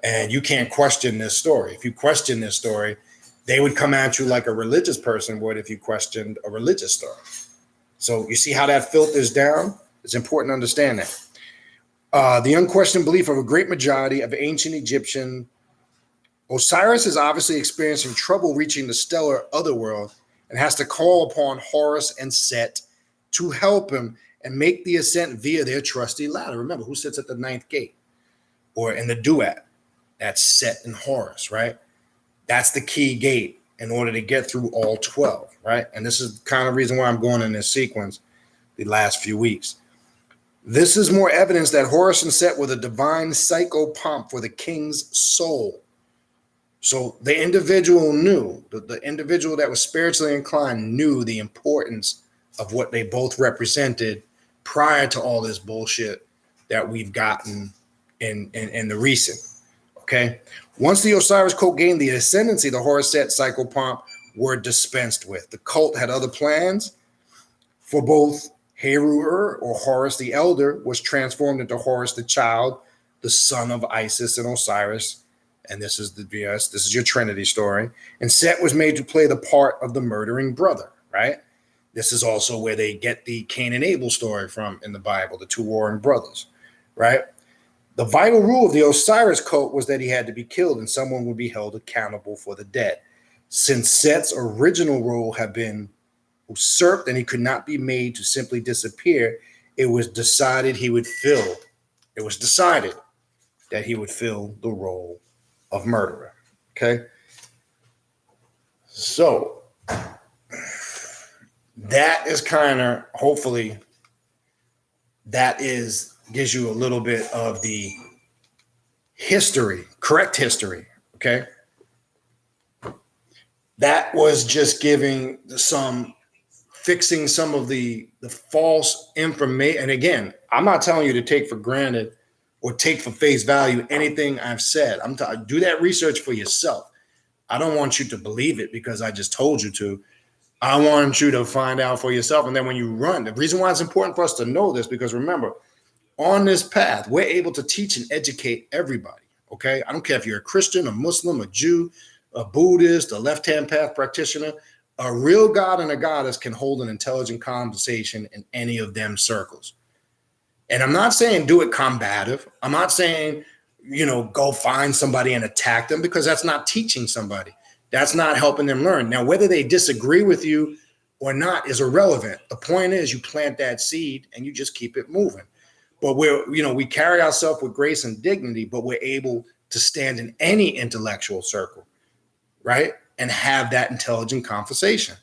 and you can't question this story? If you question this story, they would come at you like a religious person would if you questioned a religious story. So you see how that filters down? It's important to understand that. The unquestioned belief of a great majority of ancient Egyptian Osiris is obviously experiencing trouble reaching the stellar otherworld and has to call upon Horus and Set to help him and make the ascent via their trusty ladder. Remember, who sits at the ninth gate? Or in the duat? That's Set and Horus, right? That's the key gate in order to get through all 12, right? And this is the kind of reason why I'm going in this sequence the last few weeks. This is more evidence that Horus and Set were the divine psychopomp for the king's soul. So the individual knew, the individual that was spiritually inclined knew the importance of what they both represented prior to all this bullshit that we've gotten in the recent, okay? Once the Osiris cult gained the ascendancy, the Horus Set psychopomp were dispensed with. The cult had other plans for both Heru-Ur, or Horus the Elder, was transformed into Horus the Child, the son of Isis and Osiris. And this is this is your Trinity story. And Set was made to play the part of the murdering brother, right? This is also where they get the Cain and Abel story from in the Bible, the two warring brothers, right? The vital rule of the Osiris cult was that he had to be killed and someone would be held accountable for the dead. Since Set's original role had been usurped and he could not be made to simply disappear, it was decided that he would fill the role of murderer. Okay. So that is kind of, hopefully gives you a little bit of the history, correct history. Okay. That was just fixing some of the false information. And again, I'm not telling you to take for granted or take for face value anything I've said. Do that research for yourself. I don't want you to believe it because I just told you to. I want you to find out for yourself. And then when you run, the reason why it's important for us to know this, because remember, on this path, we're able to teach and educate everybody, okay? I don't care if you're a Christian, a Muslim, a Jew, a Buddhist, a left-hand path practitioner. A real God and a goddess can hold an intelligent conversation in any of them circles. And I'm not saying do it combative. I'm not saying, go find somebody and attack them, because that's not teaching somebody. That's not helping them learn. Now, whether they disagree with you or not is irrelevant. The point is you plant that seed and you just keep it moving. But we carry ourselves with grace and dignity, but we're able to stand in any intellectual circle, right? And have that intelligent conversation.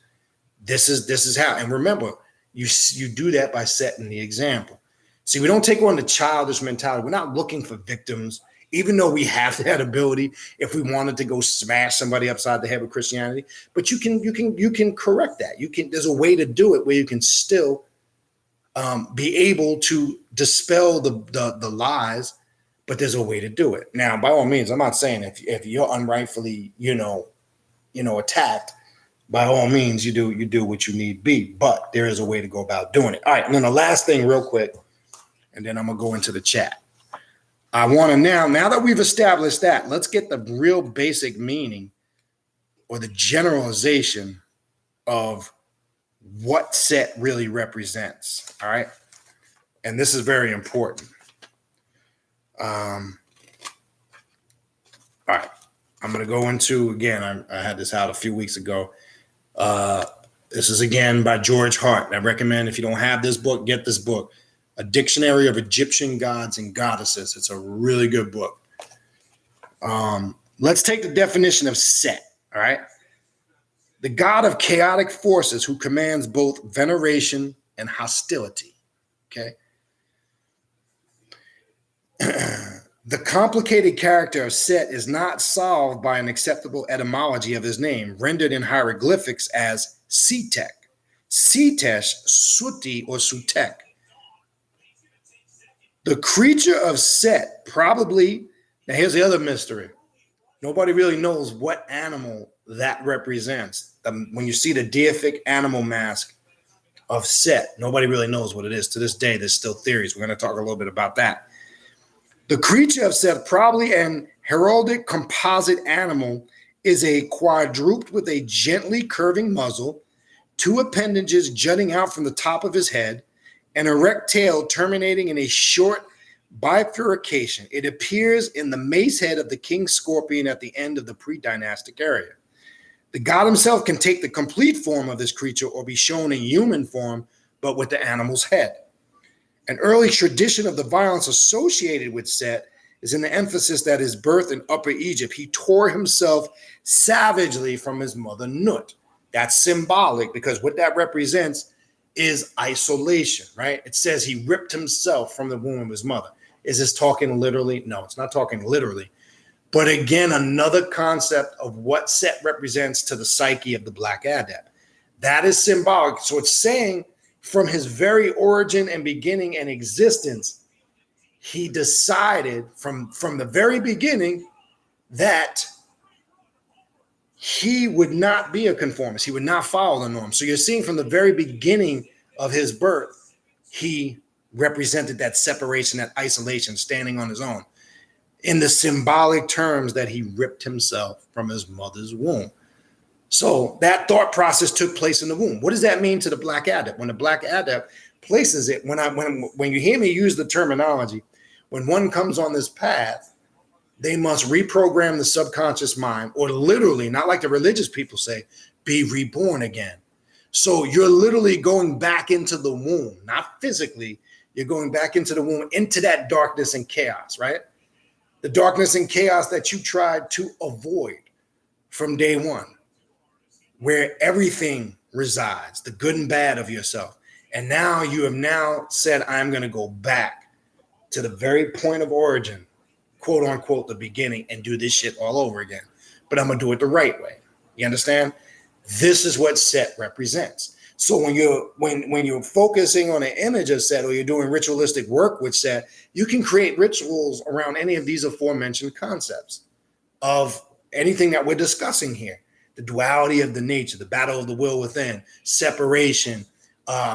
This is how. And remember, you do that by setting the example. See, we don't take on the childish mentality. We're not looking for victims, even though we have that ability if we wanted to go smash somebody upside the head with Christianity. But you can correct that. There's a way to do it where you can still be able to dispel the lies, but there's a way to do it. Now, by all means, I'm not saying if you're unrightfully, attacked, by all means, you do what you need be, but there is a way to go about doing it. All right. And then the last thing real quick, and then I'm going to go into the chat. I want to now that we've established that, let's get the real basic meaning or the generalization of what Set really represents. All right. And this is very important. All right. I'm going to go into, again, I had this out a few weeks ago. This is, again, by George Hart. I recommend, if you don't have this book, get this book, A Dictionary of Egyptian Gods and Goddesses. It's a really good book. Let's take the definition of Set, all right? The god of chaotic forces who commands both veneration and hostility, okay? The complicated character of Set is not solved by an acceptable etymology of his name, rendered in hieroglyphics as Setek, Setesh, Suti, or Sutek. The creature of Set probably, now here's the other mystery. Nobody really knows what animal that represents. When you see the deific animal mask of Set, nobody really knows what it is. To this day, there's still theories. We're going to talk a little bit about that. The creature of Set, probably an heraldic composite animal, is a quadruped with a gently curving muzzle, two appendages jutting out from the top of his head, an erect tail terminating in a short bifurcation. It appears in the mace head of the king scorpion at the end of the pre-dynastic area. The god himself can take the complete form of this creature or be shown in human form, but with the animal's head. An early tradition of the violence associated with Set is in the emphasis that his birth in Upper Egypt, he tore himself savagely from his mother Nut. That's symbolic because what that represents is isolation, right? It says he ripped himself from the womb of his mother. Is this talking literally? No, it's not talking literally. But again, another concept of what Set represents to the psyche of the Black Adept. That is symbolic. So it's saying from his very origin and beginning and existence, he decided from the very beginning that he would not be a conformist. He would not follow the norm. So you're seeing from the very beginning of his birth, he represented that separation, that isolation, standing on his own in the symbolic terms that he ripped himself from his mother's womb. So that thought process took place in the womb. What does that mean to the Black Adept? When the Black Adept places it, when you hear me use the terminology, when one comes on this path, they must reprogram the subconscious mind, or literally, not like the religious people say, be reborn again. So you're literally going back into the womb, not physically. You're going back into the womb, into that darkness and chaos, right? The darkness and chaos that you tried to avoid from day one, where everything resides, the good and bad of yourself. And now you have now said, I'm going to go back to the very point of origin, quote unquote, the beginning, and do this shit all over again. But I'm going to do it the right way. You understand? This is what Set represents. So when you're focusing on an image of Set, or you're doing ritualistic work with Set, you can create rituals around any of these aforementioned concepts of anything that we're discussing here. The duality of the nature, the battle of the will within, separation,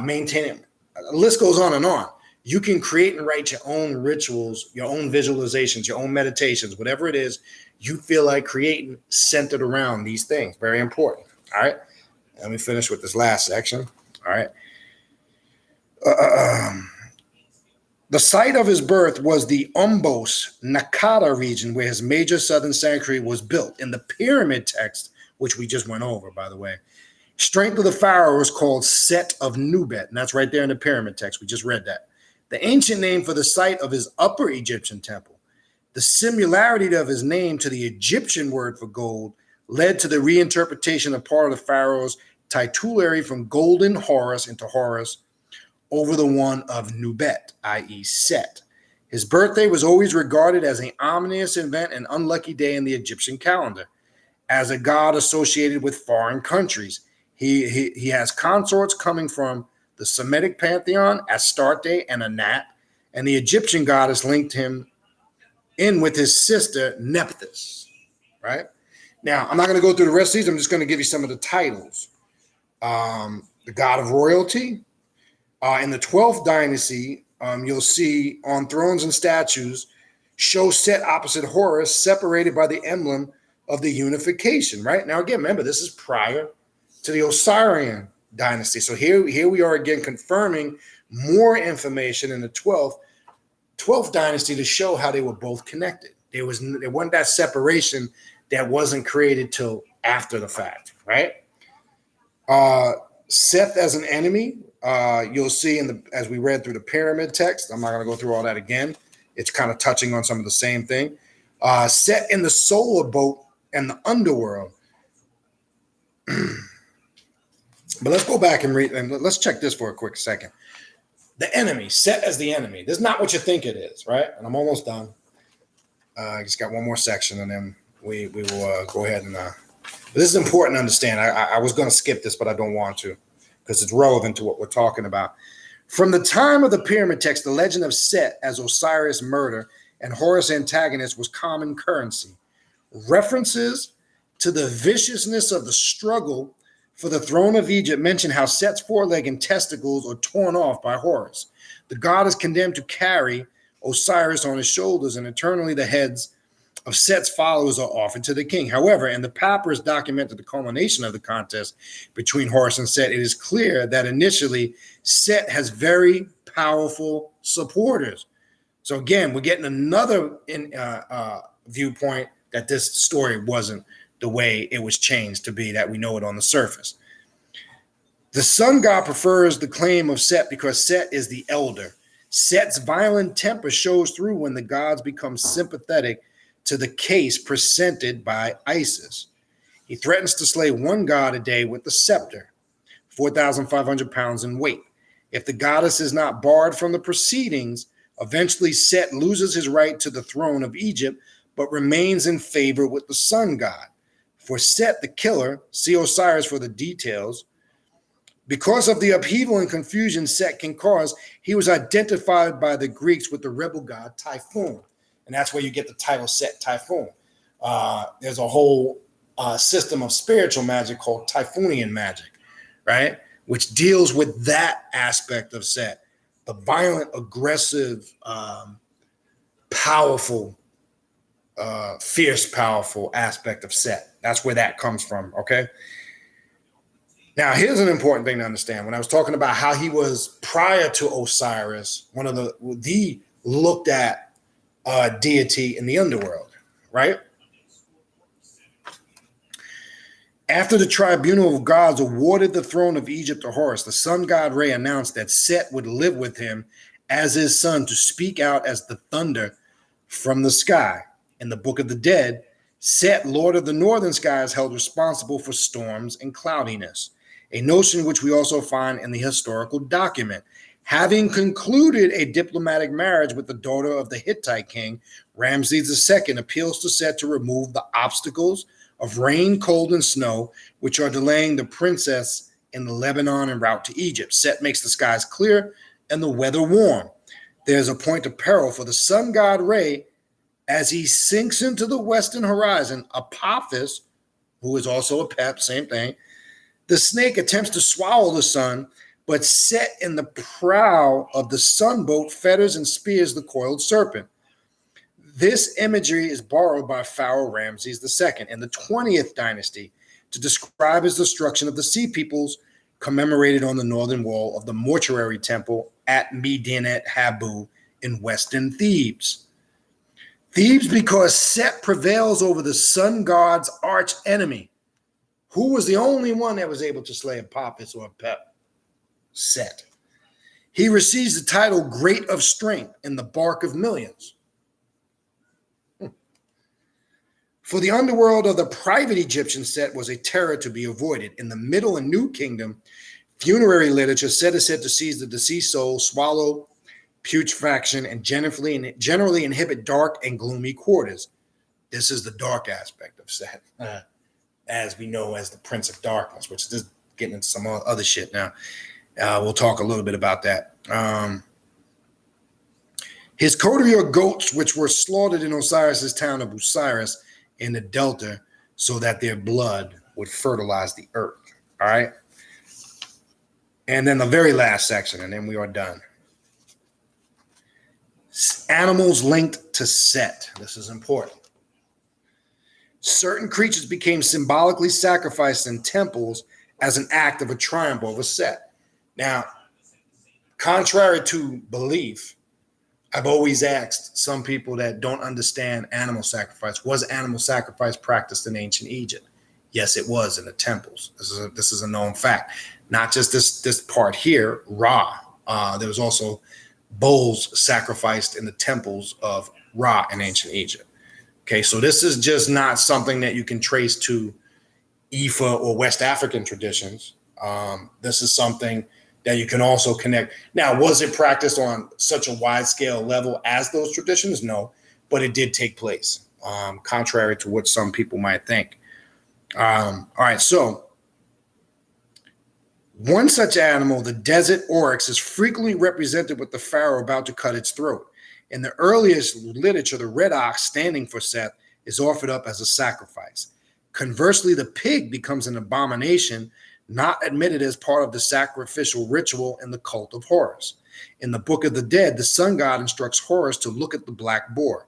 maintaining, the list goes on and on. You can create and write your own rituals, your own visualizations, your own meditations, whatever it is you feel like creating centered around these things. Very important. All right. Let me finish with this last section. All right. The site of his birth was the Umbos Nakata region, where his major southern sanctuary was built. In the pyramid text, which we just went over, by the way, strength of the pharaoh was called Set of Nubet, and that's right there in the pyramid text. We just read that. The ancient name for the site of his upper Egyptian temple. The similarity of his name to the Egyptian word for gold led to the reinterpretation of part of the pharaoh's titulary from golden Horus into Horus over the one of Nubet, i.e. Set. His birthday was always regarded as an ominous event and unlucky day in the Egyptian calendar. As a god associated with foreign countries, he has consorts coming from the Semitic pantheon, Astarte and Anat, and the Egyptian goddess linked him in with his sister Nephthys, right? Now, I'm not going to go through the rest of these. I'm just going to give you some of the titles. The god of royalty. In the 12th dynasty, you'll see on thrones and statues show Set opposite Horus, separated by the emblem of the unification, right? Now, again, remember, this is prior to the Osirian dynasty. So here we are again confirming more information in the 12th dynasty to show how they were both connected. There wasn't that separation that wasn't created till after the fact, right? Seth as an enemy, you'll see as we read through the pyramid text. I'm not going to go through all that again. It's kind of touching on some of the same thing. Set in the solar boat and the underworld. But let's go back and read, and let's check this for a quick second. The enemy, Set as the enemy. This is not what you think it is, right? And I'm almost done. I just got one more section, and then we will go ahead and. This is important to understand. I was going to skip this, but I don't want to because it's relevant to what we're talking about. From the time of the pyramid text, the legend of Set as Osiris murder and Horus antagonist was common currency. References to the viciousness of the struggle for the throne of Egypt mention how Set's foreleg and testicles are torn off by Horus. The god is condemned to carry Osiris on his shoulders, and eternally the heads of Set's followers are offered to the king. However, in the papyrus documented the culmination of the contest between Horus and Set, it is clear that initially Set has very powerful supporters. So again, we're getting another viewpoint that this story wasn't the way it was changed to be that we know it on the surface. The sun god prefers the claim of Set because Set is the elder. Set's violent temper shows through when the gods become sympathetic to the case presented by Isis. He threatens to slay one god a day with the scepter, 4,500 pounds in weight. If the goddess is not barred from the proceedings, eventually Set loses his right to the throne of Egypt, but remains in favor with the sun god. For Set the killer, see Osiris for the details. Because of the upheaval and confusion Set can cause, he was identified by the Greeks with the rebel god Typhoon. And that's where you get the title Set Typhoon. There's a whole system of spiritual magic called Typhoonian magic, right? Which deals with that aspect of Set, the violent, aggressive, powerful, fierce, powerful aspect of Set. That's where that comes from, okay? Now, here's an important thing to understand. When I was talking about how he was prior to Osiris, one of the looked at deity in the underworld, right? After the tribunal of gods awarded the throne of Egypt to Horus, the sun god Re announced that Set would live with him as his son to speak out as the thunder from the sky. In the Book of the Dead, Set, lord of the northern sky, is held responsible for storms and cloudiness, a notion which we also find in the historical document. Having concluded a diplomatic marriage with the daughter of the Hittite king, Ramses II appeals to Set to remove the obstacles of rain, cold, and snow, which are delaying the princess in the Lebanon en route to Egypt. Set makes the skies clear and the weather warm. There's a point of peril for the sun god Re as he sinks into the western horizon. Apophis, who is also a pep, same thing. The snake attempts to swallow the sun, but Set in the prow of the sunboat fetters and spears the coiled serpent. This imagery is borrowed by Pharaoh Ramses II in the 20th dynasty to describe his destruction of the sea peoples commemorated on the northern wall of the mortuary temple at Medinet Habu in western Thebes. Thebes because Set prevails over the sun god's arch enemy. Who was the only one that was able to slay Apophis or Pep? Set. He receives the title Great of Strength in the Bark of Millions. For the underworld of the private Egyptian, Set was a terror to be avoided. In the Middle and New Kingdom, funerary literature, Set is said to seize the deceased soul, swallow putrefaction, and generally inhibit dark and gloomy quarters. This is the dark aspect of Set, as we know as the Prince of Darkness, which is just getting into some other shit now. We'll talk a little bit about that. His coterie of goats, which were slaughtered in Osiris's town of Osiris in the Delta, so that their blood would fertilize the earth. All right. And then the very last section, and then we are done. Animals linked to Set. This is important. Certain creatures became symbolically sacrificed in temples as an act of a triumph over Set. Now, contrary to belief, I've always asked some people that don't understand animal sacrifice, was animal sacrifice practiced in ancient Egypt? Yes, it was in the temples. This is a known fact. Not just this part here, Ra. There was also bulls sacrificed in the temples of Ra in ancient Egypt. Okay, so this is just not something that you can trace to Ifa or West African traditions. This is something that you can also connect. Now, was it practiced on such a wide scale level as those traditions? No, but it did take place, contrary to what some people might think. All right, so one such animal, the desert oryx, is frequently represented with the pharaoh about to cut its throat. In the earliest literature, the red ox, standing for Seth, is offered up as a sacrifice. Conversely, the pig becomes an abomination, not admitted as part of the sacrificial ritual in the cult of Horus. In the Book of the Dead, the sun god instructs Horus to look at the black boar,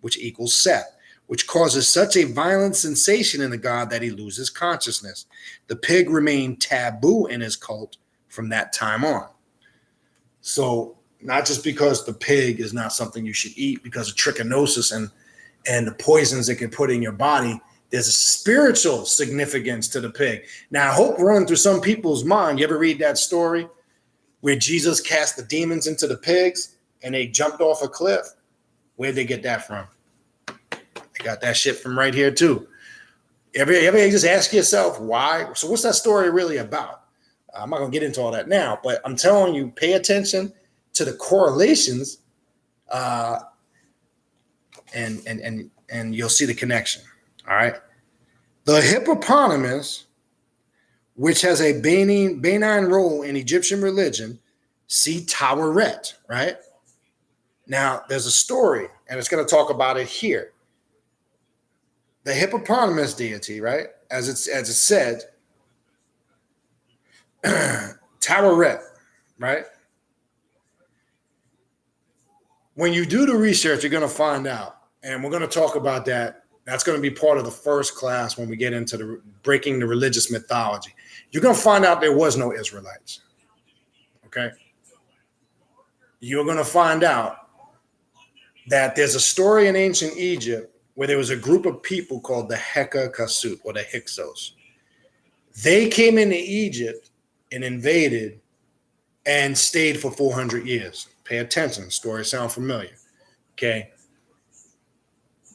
which equals Seth, which causes such a violent sensation in the god that he loses consciousness. The pig remained taboo in his cult from that time on. So not just because the pig is not something you should eat because of trichinosis and the poisons it can put in your body. There's a spiritual significance to the pig. Now, I hope running through some people's mind, you ever read that story where Jesus cast the demons into the pigs and they jumped off a cliff? Where'd they get that from? They got that shit from right here too. Ever just ask yourself why? So what's that story really about? I'm not going to get into all that now, but I'm telling you, pay attention to the correlations and you'll see the connection. All right. The hippopotamus, which has a benign role in Egyptian religion, see Taweret, right? Now, there's a story, and it's going to talk about it here. The hippopotamus deity, right? As it said, Taweret, right? When you do the research, you're going to find out, and we're going to talk about that. That's going to be part of the first class when we get into the breaking the religious mythology. You're going to find out there was no Israelites. Okay? You're going to find out that there's a story in ancient Egypt where there was a group of people called the Heka Kasut, or the Hyksos. They came into Egypt and invaded and stayed for 400 years. Pay attention. Stories sound familiar. Okay?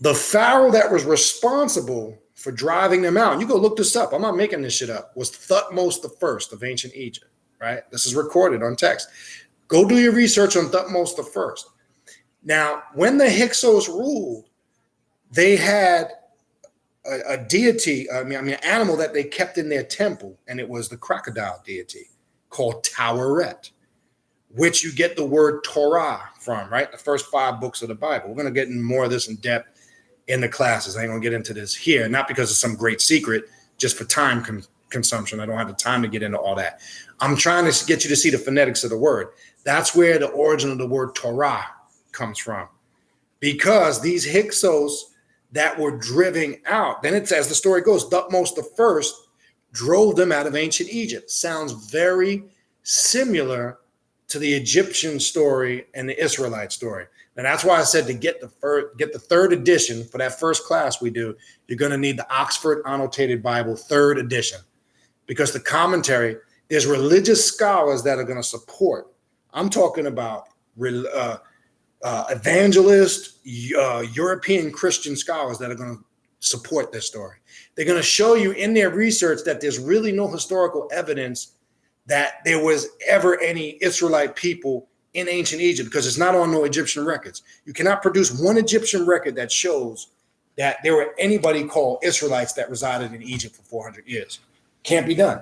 The pharaoh that was responsible for driving them out, you go look this up, I'm not making this shit up, was Thutmose I of ancient Egypt, right? This is recorded on text. Go do your research on Thutmose I. Now, when the Hyksos ruled, they had a deity, an animal that they kept in their temple, and it was the crocodile deity called Taweret, which you get the word Torah from, right? The first 5 books of the Bible. We're going to get into more of this in depth in the classes. I ain't going to get into this here, not because it's some great secret, just for time consumption. I don't have the time to get into all that. I'm trying to get you to see the phonetics of the word. That's where the origin of the word Torah comes from. Because these Hyksos that were driven out, then it's, as the story goes, Thutmose I drove them out of ancient Egypt. Sounds very similar to the Egyptian story and the Israelite story. And that's why I said to get the 3rd edition for that first class we do, you're going to need the Oxford Annotated Bible 3rd edition, because the commentary, there's religious scholars that are going to support. I'm talking about evangelist, European Christian scholars that are going to support this story. They're going to show you in their research that there's really no historical evidence that there was ever any Israelite people in ancient Egypt, because it's not on no Egyptian records. You cannot produce one Egyptian record that shows that there were anybody called Israelites that resided in Egypt for 400 years. Can't be done.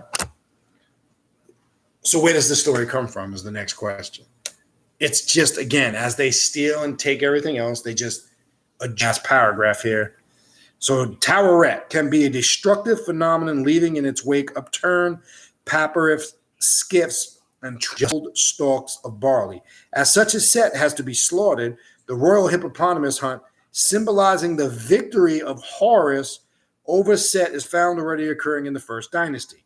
So where does this story come from is the next question. It's just, again, as they steal and take everything else, they just adjust paragraph here. So Taweret can be a destructive phenomenon, leaving in its wake upturned papyrus skiffs and old stalks of barley. As such a set has to be slaughtered, the royal hippopotamus hunt, symbolizing the victory of Horus over Set, is found already occurring in the first dynasty.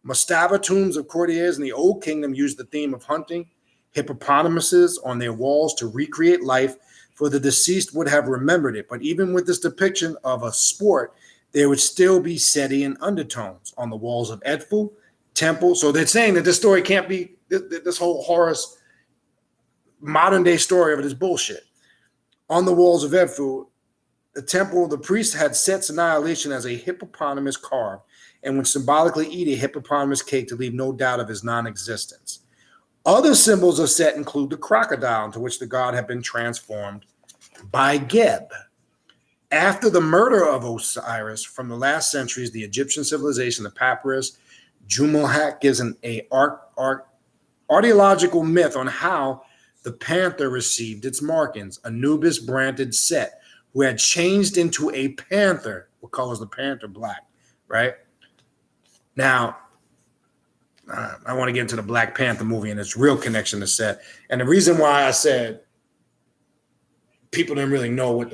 Mastaba tombs of courtiers in the Old Kingdom used the theme of hunting hippopotamuses on their walls to recreate life, for the deceased would have remembered it. But even with this depiction of a sport, there would still be Setian undertones on the walls of Edfu temple. So they're saying that this story can't be, this whole Horus modern day story of it is bullshit. On the walls of Edfu, the temple, the priest had Set's annihilation as a hippopotamus carved and would symbolically eat a hippopotamus cake to leave no doubt of his non-existence. Other symbols of Set include the crocodile, into which the god had been transformed by Geb. After the murder of Osiris from the last centuries, the Egyptian civilization, the papyrus, Jumulhak gives an archaeological myth on how the panther received its markings. Anubis branded Set, who had changed into a panther. What color is the panther? Black, right? Now, I want to get into the Black Panther movie and its real connection to Set. And the reason why I said people didn't really know what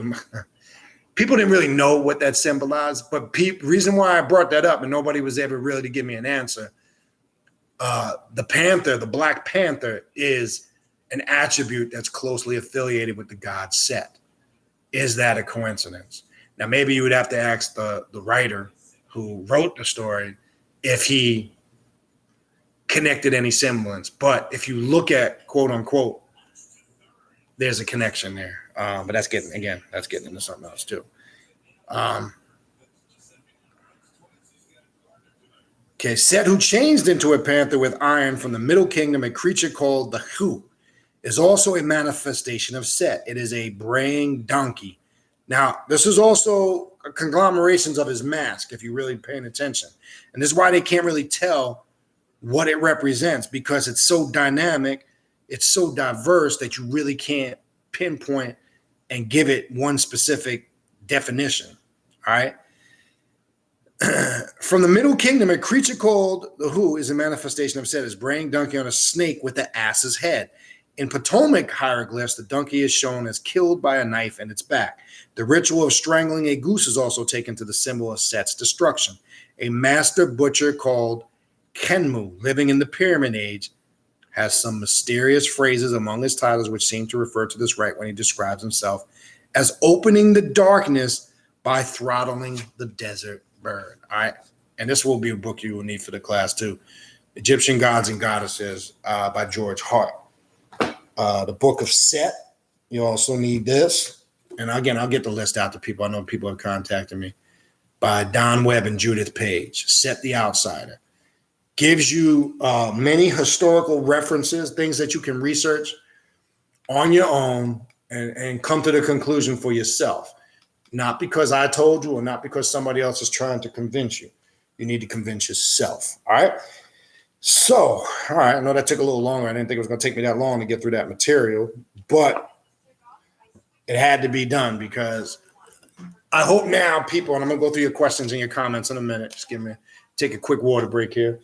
that symbolized, but reason why I brought that up and nobody was able really to give me an answer. The panther, the Black Panther, is an attribute that's closely affiliated with the god Set. Is that a coincidence? Now, maybe you would have to ask the writer who wrote the story if he connected any semblance. But if you look at quote unquote, there's a connection there. But that's getting into something else too. Okay, Set, who changed into a panther with iron from the Middle Kingdom, a creature called the Hu, is also a manifestation of Set. It is a braying donkey. Now, this is also conglomerations of his mask, if you're really paying attention. And this is why they can't really tell what it represents, because it's so dynamic, it's so diverse that you really can't pinpoint and give it one specific definition. All right. From the Middle Kingdom, a creature called the Hu is a manifestation of Set, is braying donkey on a snake with the ass's head. In Potomac hieroglyphs, the donkey is shown as killed by a knife in its back. The ritual of strangling a goose is also taken to the symbol of Set's destruction. A master butcher called Kenmu, living in the Pyramid Age, has some mysterious phrases among his titles which seem to refer to this rite when he describes himself as opening the darkness by throttling the desert bird. All right. And this will be a book you will need for the class too. Egyptian Gods and Goddesses by George Hart. The Book of Set. You also need this. And again, I'll get the list out to people. I know people have contacted me. By Don Webb and Judith Page. Set the Outsider. Gives you many historical references, things that you can research on your own and come to the conclusion for yourself. Not because I told you or not because somebody else is trying to convince you. You need to convince yourself. All right. So, all right. I know that took a little longer. I didn't think it was going to take me that long to get through that material, but it had to be done because I hope now people, and I'm going to go through your questions and your comments in a minute. Just take a quick water break here.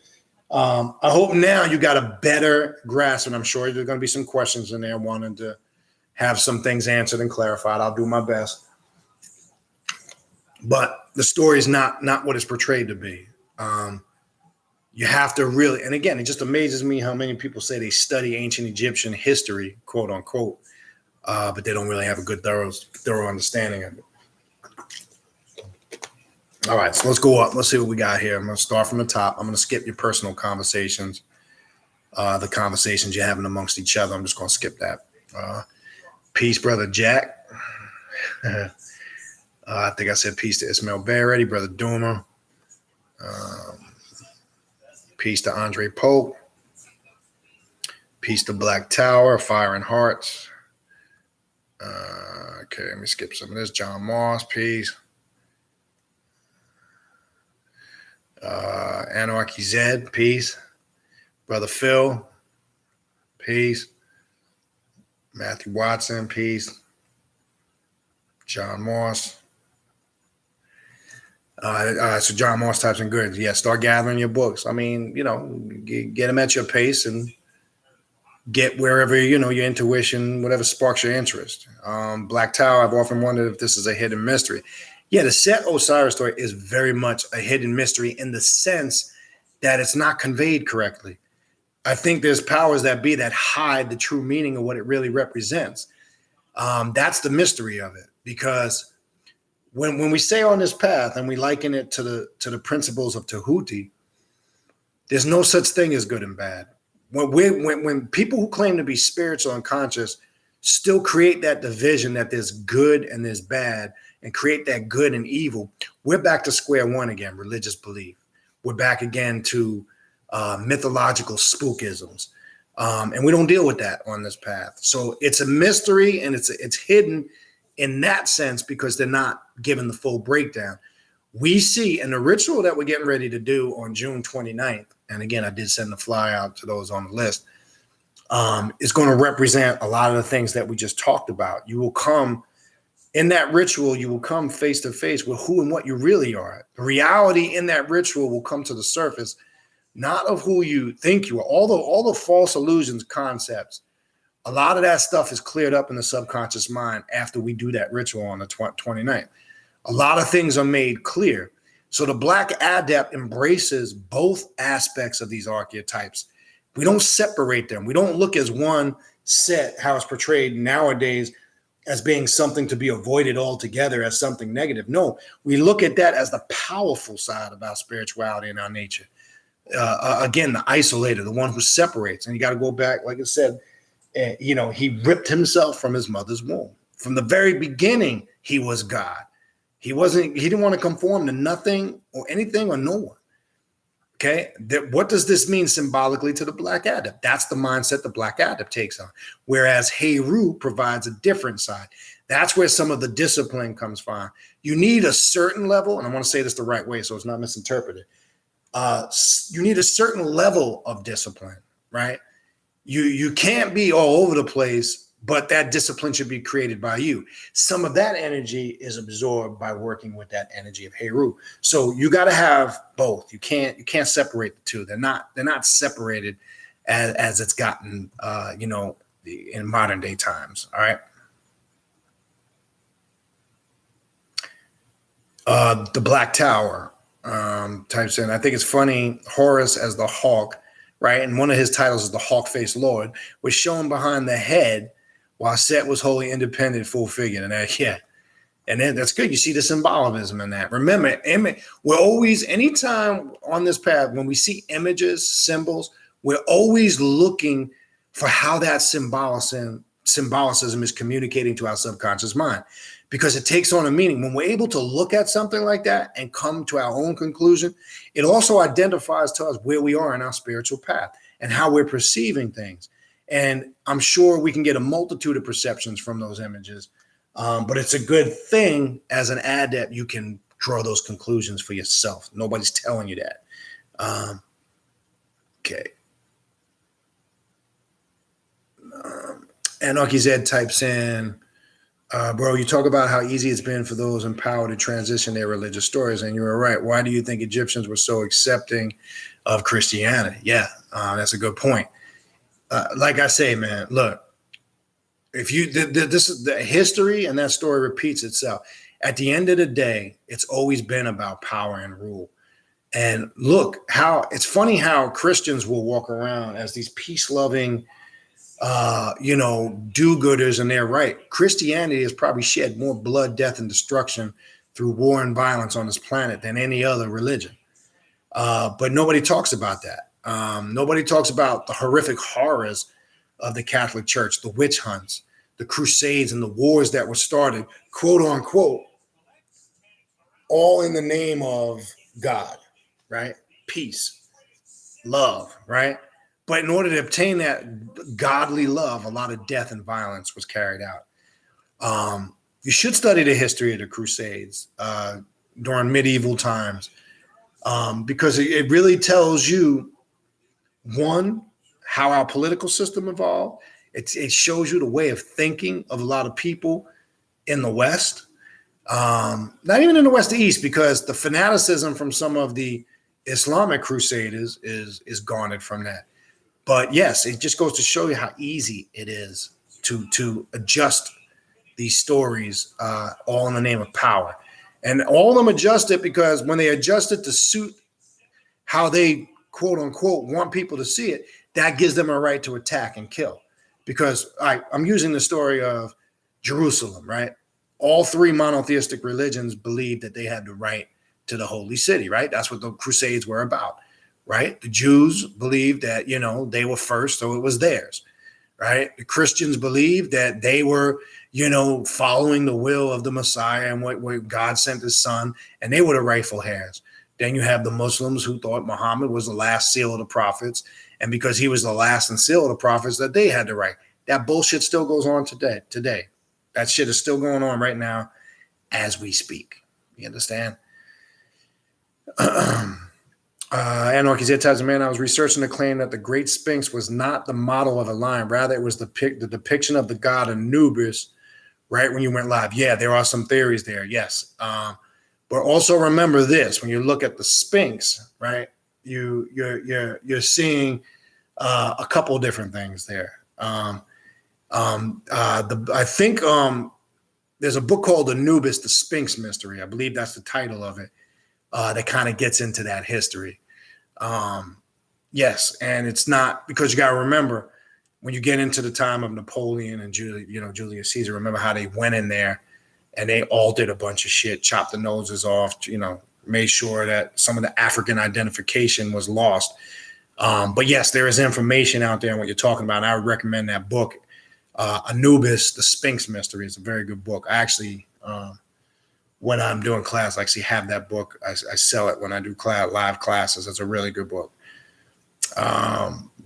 I hope now you got a better grasp, and I'm sure there's going to be some questions in there wanting to have some things answered and clarified. I'll do my best. But the story is not what it's portrayed to be. You have to really, and again, it just amazes me how many people say they study ancient Egyptian history, quote unquote, but they don't really have a good thorough understanding of it. All right, so let's go up. Let's see what we got here. I'm going to start from the top. I'm going to skip your personal conversations, the conversations you're having amongst each other. I'm just going to skip that. Peace, Brother Jack. I think I said peace to Ismail Bay already. Brother Doomer. Peace to Andre Pope. Peace to Black Tower, Fire and Hearts. Okay, let me skip some of this. John Moss, peace. Anarchy Zed, peace. Brother Phil, peace. Matthew Watson, peace. John Moss. So John Moss types in good. Yeah, start gathering your books. I mean, get them at your pace and get wherever, your intuition, whatever sparks your interest. Black Tower, I've often wondered if this is a hidden mystery. Yeah, the Set Osiris story is very much a hidden mystery in the sense that it's not conveyed correctly. I think there's powers that be that hide the true meaning of what it really represents. That's the mystery of it, because when we say on this path and we liken it to the principles of Tahuti, there's no such thing as good and bad. When people who claim to be spiritual and conscious still create that division that there's good and there's bad and create that good and evil, we're back to square one again, religious belief. We're back again to mythological spookisms. And we don't deal with that on this path. So it's a mystery and it's hidden in that sense because they're not given the full breakdown. We see in the ritual that we're getting ready to do on June 29th, and again, I did send the fly out to those on the list, is going to represent a lot of the things that we just talked about. You will come in that ritual, you will come face to face with who and what you really are. The reality in that ritual will come to the surface, not of who you think you are. All the false illusions, concepts, a lot of that stuff is cleared up in the subconscious mind after we do that ritual on the 29th. A lot of things are made clear. So the Black Adept embraces both aspects of these archetypes. We don't separate them. We don't look as one Set, how it's portrayed nowadays as being something to be avoided altogether, as something negative. No, we look at that as the powerful side of our spirituality and our nature. Again, the isolator, the one who separates. And you got to go back, like I said, he ripped himself from his mother's womb. From the very beginning, he was God. He didn't want to conform to nothing or anything or no one. Okay. What does this mean symbolically to the Black Adept? That's the mindset the Black Adept takes on. Whereas Heru provides a different side. That's where some of the discipline comes from. You need a certain level, and I want to say this the right way so it's not misinterpreted. You need a certain level of discipline, right? You can't be all over the place, but that discipline should be created by you. Some of that energy is absorbed by working with that energy of Heru. So you got to have both. You can't separate the two. They're not separated as it's gotten in modern day times. All right. The Black Tower types in. I think it's funny. Horus as the hawk, right? And one of his titles is the Hawk-Faced Lord, was shown behind the head, while Set was wholly independent, full figured. And and then that's good. You see the symbolism in that. Remember, we're always, anytime on this path, when we see images, symbols, we're always looking for how that symbolism is communicating to our subconscious mind, because it takes on a meaning. When we're able to look at something like that and come to our own conclusion, it also identifies to us where we are in our spiritual path and how we're perceiving things. And I'm sure we can get a multitude of perceptions from those images. But it's a good thing as an adept, you can draw those conclusions for yourself. Nobody's telling you that. Okay. Anarchy Zed types in, bro, you talk about how easy it's been for those in power to transition their religious stories. And you were right. Why do you think Egyptians were so accepting of Christianity? Yeah, that's a good point. Like I say, man, look, if you this is the history, and that story repeats itself. At the end of the day, it's always been about power and rule. And look how it's funny how Christians will walk around as these peace-loving, do-gooders, and they're right. Christianity has probably shed more blood, death, and destruction through war and violence on this planet than any other religion. But nobody talks about that. Nobody talks about the horrific horrors of the Catholic Church, the witch hunts, the crusades, and the wars that were started, quote unquote, all in the name of God, right? Peace, love, right? But in order to obtain that godly love, a lot of death and violence was carried out. You should study the history of the Crusades during medieval times, because it really tells you, one, how our political system evolved. It shows you the way of thinking of a lot of people in the West, not even in the West, the East, because the fanaticism from some of the Islamic crusaders is garnered from that. But yes, it just goes to show you how easy it is to adjust these stories, all in the name of power. And all of them adjust it because when they adjust it to suit how they, quote unquote, want people to see it, that gives them a right to attack and kill. Because I'm using the story of Jerusalem, right? All three monotheistic religions believed that they had the right to the holy city, right? That's what the Crusades were about, right? The Jews believed that, they were first, so it was theirs, right? The Christians believed that they were, following the will of the Messiah and what God sent his son, and they were the rightful heirs. Then you have the Muslims who thought Muhammad was the last seal of the prophets, and because he was the last and seal of the prophets, that they had the right. That bullshit still goes on today. That shit is still going on right now as we speak. You understand? Anarchy Z tells man, I was researching the claim that the Great Sphinx was not the model of a lion. Rather, it was the depiction of the god Anubis, right when you went live. Yeah, there are some theories there, yes. But also remember this, when you look at the Sphinx, right, you're seeing a couple of different things there. I think there's a book called Anubis, the Sphinx Mystery. I believe that's the title of it. That kind of gets into that history. Yes, and it's not, because you got to remember, when you get into the time of Napoleon and Julius Caesar, remember how they went in there and they altered a bunch of shit, chopped the noses off, made sure that some of the African identification was lost. But yes, there is information out there on what you're talking about. And I would recommend that book, Anubis, The Sphinx Mystery. It's a very good book. I actually, when I'm doing class, I actually have that book. I sell it when I do live classes. It's a really good book.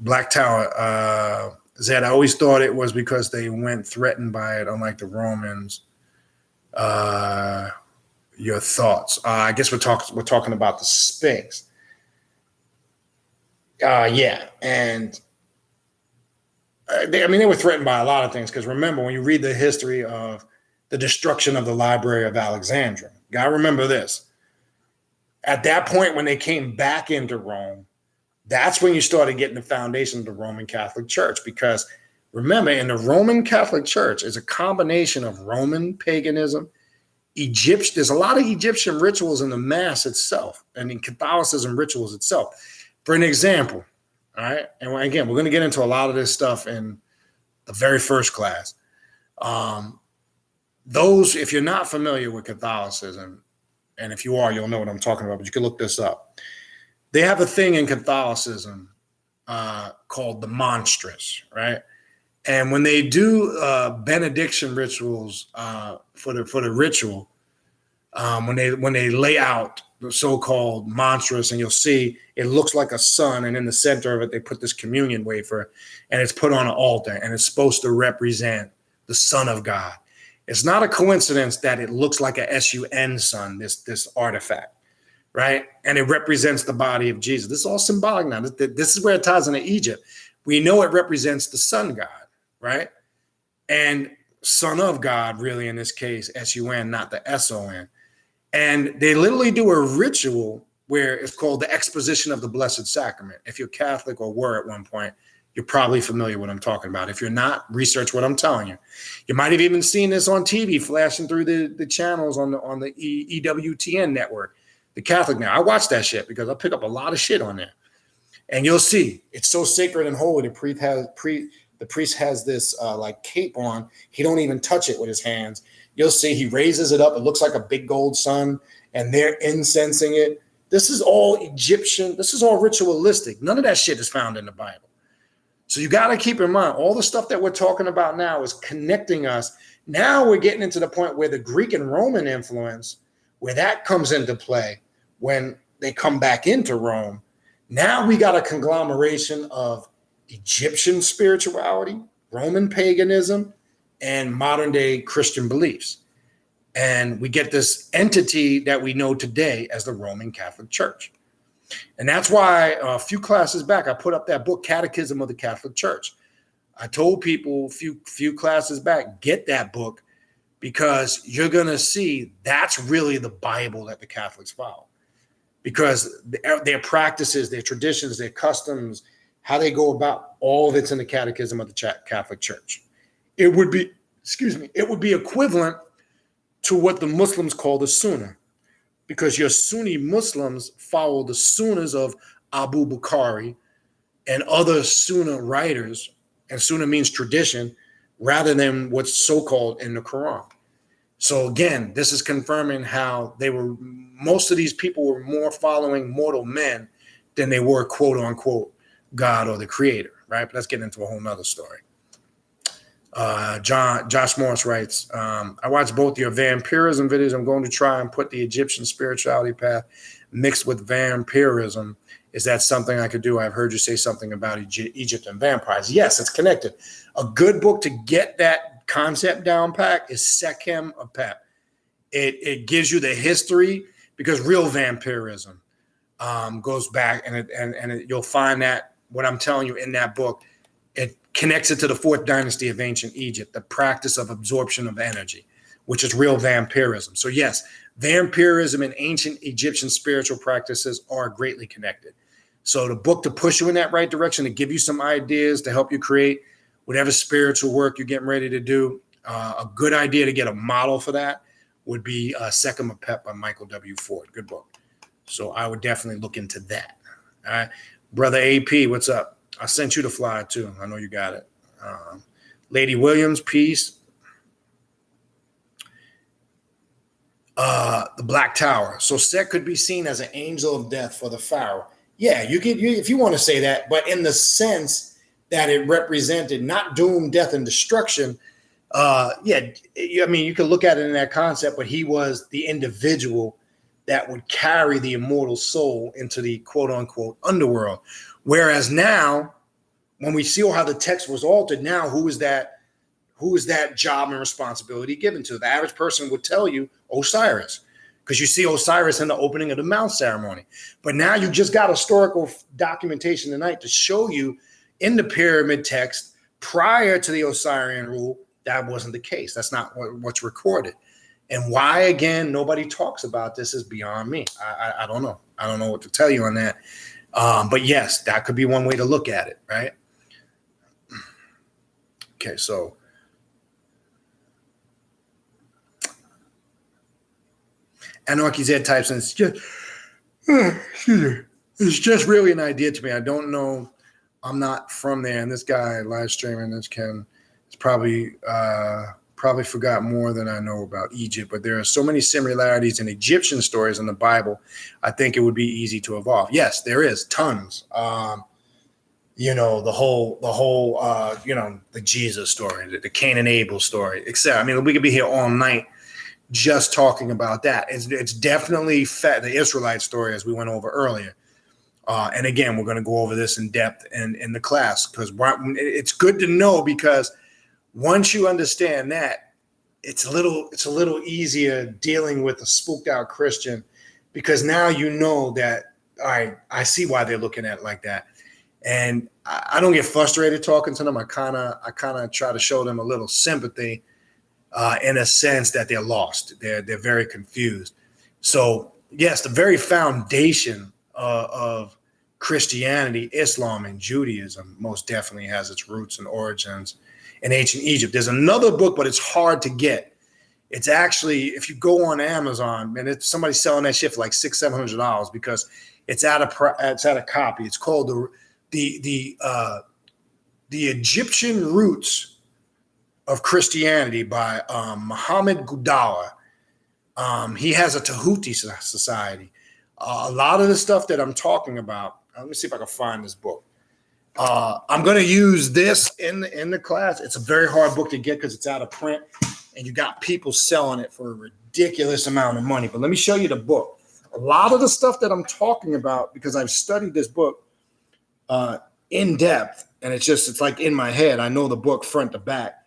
Black Tower, Zed, I always thought it was because they went threatened by it, unlike the Romans. Your thoughts? I guess we're talking about the Sphinx. Yeah, and they were threatened by a lot of things, because remember, when you read the history of the destruction of the Library of Alexandria, you gotta remember this. At that point, when they came back into Rome, that's when you started getting the foundation of the Roman Catholic Church. Because remember, in the Roman Catholic Church is a combination of Roman paganism, there's a lot of Egyptian rituals in the Mass itself and in Catholicism rituals itself. For an example, all right, and again, we're going to get into a lot of this stuff in the very first class. If you're not familiar with Catholicism, and if you are, you'll know what I'm talking about, but you can look this up. They have a thing in Catholicism called the monstrance, right? And when they do benediction rituals for the ritual, when they lay out the so-called monstrance, and you'll see it looks like a sun, and in the center of it they put this communion wafer, and it's put on an altar, and it's supposed to represent the Son of God. It's not a coincidence that it looks like a sun sun, this artifact, right? And it represents the body of Jesus. This is all symbolic now. This is where it ties into Egypt. We know it represents the sun God, right? And Son of God, really, in this case, sun, not the son. And they literally do a ritual where it's called the exposition of the Blessed Sacrament. If you're Catholic or were at one point, you're probably familiar with what I'm talking about. If you're not, research what I'm telling you. You might have even seen this on TV flashing through the channels on the EWTN network, the Catholic now. I watch that shit because I pick up a lot of shit on there. And you'll see it's so sacred and holy. The priest has this like cape on. He don't even touch it with his hands. You'll see he raises it up. It looks like a big gold sun, and they're incensing it. This is all Egyptian. This is all ritualistic. None of that shit is found in the Bible. So you got to keep in mind, all the stuff that we're talking about now is connecting us. Now we're getting into the point where the Greek and Roman influence, where that comes into play when they come back into Rome. Now we got a conglomeration of Egyptian spirituality, Roman paganism, and modern day Christian beliefs. And we get this entity that we know today as the Roman Catholic Church. And that's why a few classes back, I put up that book, Catechism of the Catholic Church. I told people a few classes back, get that book, because you're going to see that's really the Bible that the Catholics follow. Because their practices, their traditions, their customs, how they go about, all of it's in the Catechism of the Catholic Church. It would be equivalent to what the Muslims call the Sunnah, because your Sunni Muslims follow the Sunnahs of Abu Bukhari and other Sunnah writers, and Sunnah means tradition, rather than what's so-called in the Quran. So again, this is confirming how most of these people were more following mortal men than they were quote unquote God or the creator, right? But let's get into a whole nother story. Josh Morris writes, I watched both your vampirism videos. I'm going to try and put the Egyptian spirituality path mixed with vampirism. Is that something I could do? I've heard you say something about Egypt and vampires. Yes, it's connected. A good book to get that concept down pat is Sekhem Apep. It gives you the history, because real vampirism goes back, and you'll find that what I'm telling you in that book, it connects it to the 4th dynasty of ancient Egypt, the practice of absorption of energy, which is real vampirism. So yes, vampirism and ancient Egyptian spiritual practices are greatly connected. So the book to push you in that right direction, to give you some ideas, to help you create whatever spiritual work you're getting ready to do, a good idea to get a model for that would be Sekhem Apep by Michael W. Ford. Good book. So I would definitely look into that. All right. Brother AP, what's up? I sent you the flyer too. I know you got it. Lady Williams, peace. The Black Tower. So Set could be seen as an angel of death for the Pharaoh. Yeah, you could, if you want to say that, but in the sense that it represented not doom, death, and destruction. Yeah, I mean, you could look at it in that concept, but he was the individual that would carry the immortal soul into the quote unquote underworld. Whereas now, when we see how the text was altered, now who is that job and responsibility given to? The average person would tell you Osiris, because you see Osiris in the opening of the Mount ceremony. But now you just got historical documentation tonight to show you in the pyramid text prior to the Osirian rule, that wasn't the case. That's not what's recorded. And why, again, nobody talks about this is beyond me. I don't know. I don't know what to tell you on that. But yes, that could be one way to look at it, right? Okay, so Anarchy Z types in, it's just really an idea to me. I don't know. I'm not from there. And this guy live streaming this it's probably forgot more than I know about Egypt. But there are so many similarities in Egyptian stories in the Bible. I think it would be easy to evolve. Yes, there is tons. The whole the Jesus story, the Cain and Abel story, etc. I mean, we could be here all night just talking about that. It's definitely the Israelite story, as we went over earlier. And again, we're going to go over this in depth in the class, because it's good to know, because once you understand that, it's a little easier dealing with a spooked out Christian, because now you know that, all right, I see why they're looking at it like that. And I don't get frustrated talking to them. I kind of try to show them a little sympathy, in a sense that they're lost. They're very confused. So yes, the very foundation of Christianity, Islam, and Judaism most definitely has its roots and origins in ancient Egypt. There's another book, but it's hard to get. It's actually, if you go on Amazon, and it's somebody selling that shit for like $600-700, because it's at a copy. It's called the Egyptian Roots of Christianity by Muhammad Gudala. He has a Tahuti society. A lot of the stuff that I'm talking about, let me see if I can find this book. I'm going to use this in the class. It's a very hard book to get because it's out of print, and you got people selling it for a ridiculous amount of money. But let me show you the book. A lot of the stuff that I'm talking about, because I've studied this book in depth, and it's like in my head. I know the book front to back.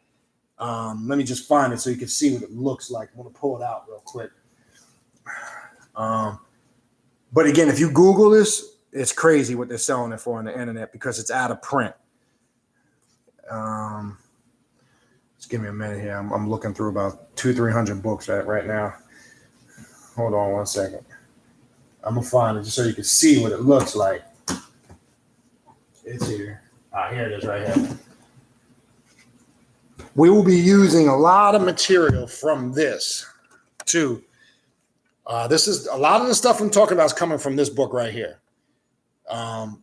Let me just find it so you can see what it looks like. I'm going to pull it out real quick. But again, if you Google this, it's crazy what they're selling it for on the internet, because it's out of print. Just give me a minute here. I'm looking through about 200-300 books right now. Hold on one second. I'm going to find it just so you can see what it looks like. It's here. Here it is right here. We will be using a lot of material from this too. This is a lot of the stuff I'm talking about is coming from this book right here. The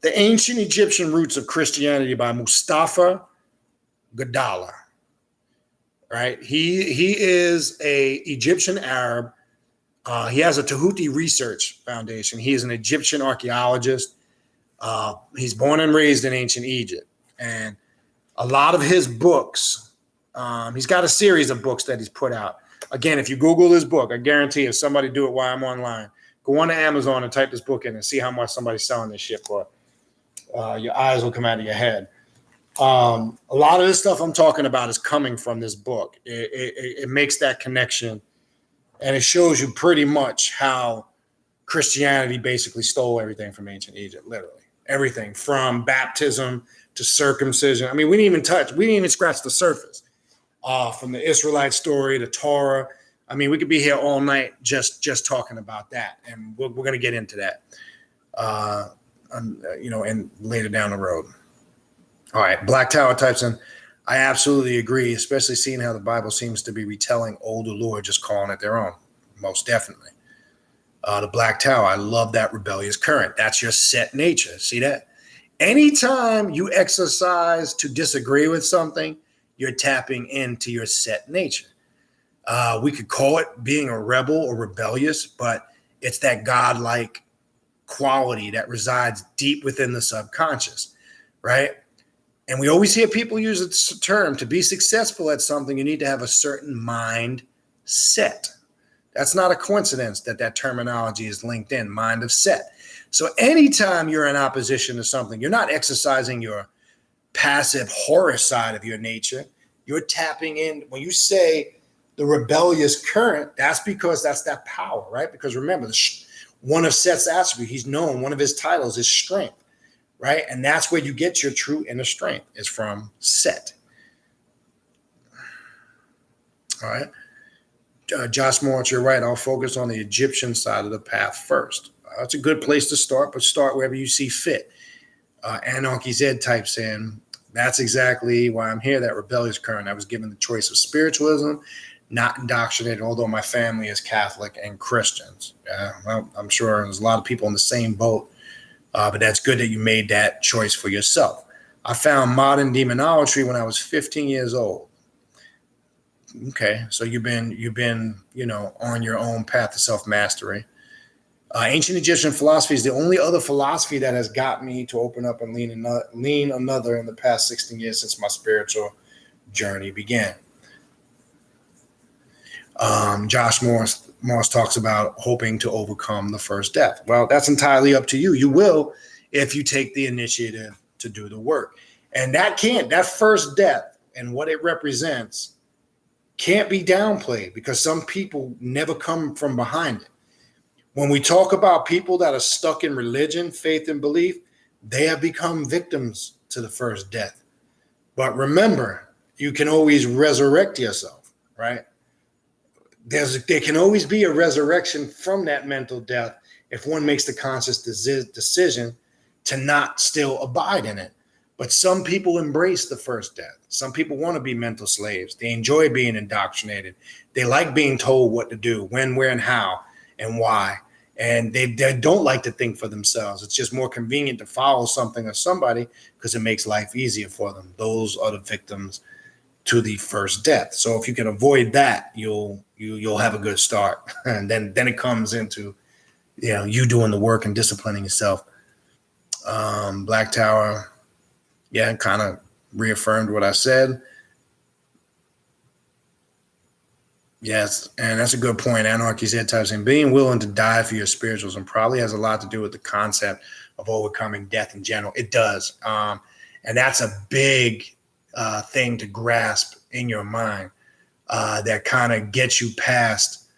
Ancient Egyptian Roots of Christianity by Mustafa Gudala. Right? He is a Egyptian Arab. He has a Tahuti Research Foundation. He is an Egyptian archaeologist. He's born and raised in ancient Egypt. And a lot of his books, he's got a series of books that he's put out. Again, if you Google this book, I guarantee if somebody do it while I'm online, go on to Amazon and type this book in and see how much somebody's selling this shit for. Your eyes will come out of your head. A lot of this stuff I'm talking about is coming from this book. It makes that connection, and it shows you pretty much how Christianity basically stole everything from ancient Egypt, literally. Everything from baptism to circumcision. I mean, we didn't even scratch the surface. From the Israelite story to Torah. I mean, we could be here all night just talking about that, and we're going to get into that, and later down the road. All right, Black Tower types in, I absolutely agree, especially seeing how the Bible seems to be retelling older lore, just calling it their own. Most definitely. The Black Tower, I love that rebellious current. That's your set nature. See that? Anytime you exercise to disagree with something, you're tapping into your set nature. We could call it being a rebel or rebellious, but it's that godlike quality that resides deep within the subconscious, right? And we always hear people use the term, to be successful at something, you need to have a certain mind set. That's not a coincidence that that terminology is linked in, mind of set. So anytime you're in opposition to something, you're not exercising your passive horror side of your nature. You're tapping in. When you say the rebellious current, that's because that's that power, right? Because remember, one of Set's attributes, he's known, one of his titles is strength, right? And that's where you get your true inner strength, is from Set. All right. Josh Moritz, you're right. I'll focus on the Egyptian side of the path first. That's a good place to start, but start wherever you see fit. Anarchy Zed types in, that's exactly why I'm here, that rebellious current. I was given the choice of spiritualism, not indoctrinated, although my family is Catholic and Christians. Well, I'm sure there's a lot of people in the same boat, but that's good that you made that choice for yourself. I found modern demonology when I was 15 years old. Okay, so you've been, on your own path to self-mastery. Ancient Egyptian philosophy is the only other philosophy that has got me to open up and lean another in the past 16 years since my spiritual journey began. Josh Morris talks about hoping to overcome the first death. Well, that's entirely up to you. You will if you take the initiative to do the work. And that first death and what it represents can't be downplayed, because some people never come from behind it. When we talk about people that are stuck in religion, faith, and belief, they have become victims to the first death. But remember, you can always resurrect yourself, right? There can always be a resurrection from that mental death if one makes the conscious decision to not still abide in it. But some people embrace the first death. Some people want to be mental slaves. They enjoy being indoctrinated. They like being told what to do, when, where, and how, and why. And they don't like to think for themselves. It's just more convenient to follow something or somebody because it makes life easier for them. Those are the victims to the first death. So if you can avoid that, you'll have a good start. And then it comes into, you doing the work and disciplining yourself. Black Tower, kind of reaffirmed what I said. Yes, and that's a good point. Anarchy Zed types in, being willing to die for your spiritualism probably has a lot to do with the concept of overcoming death in general. It does. And that's a big thing to grasp in your mind that kind of gets you past,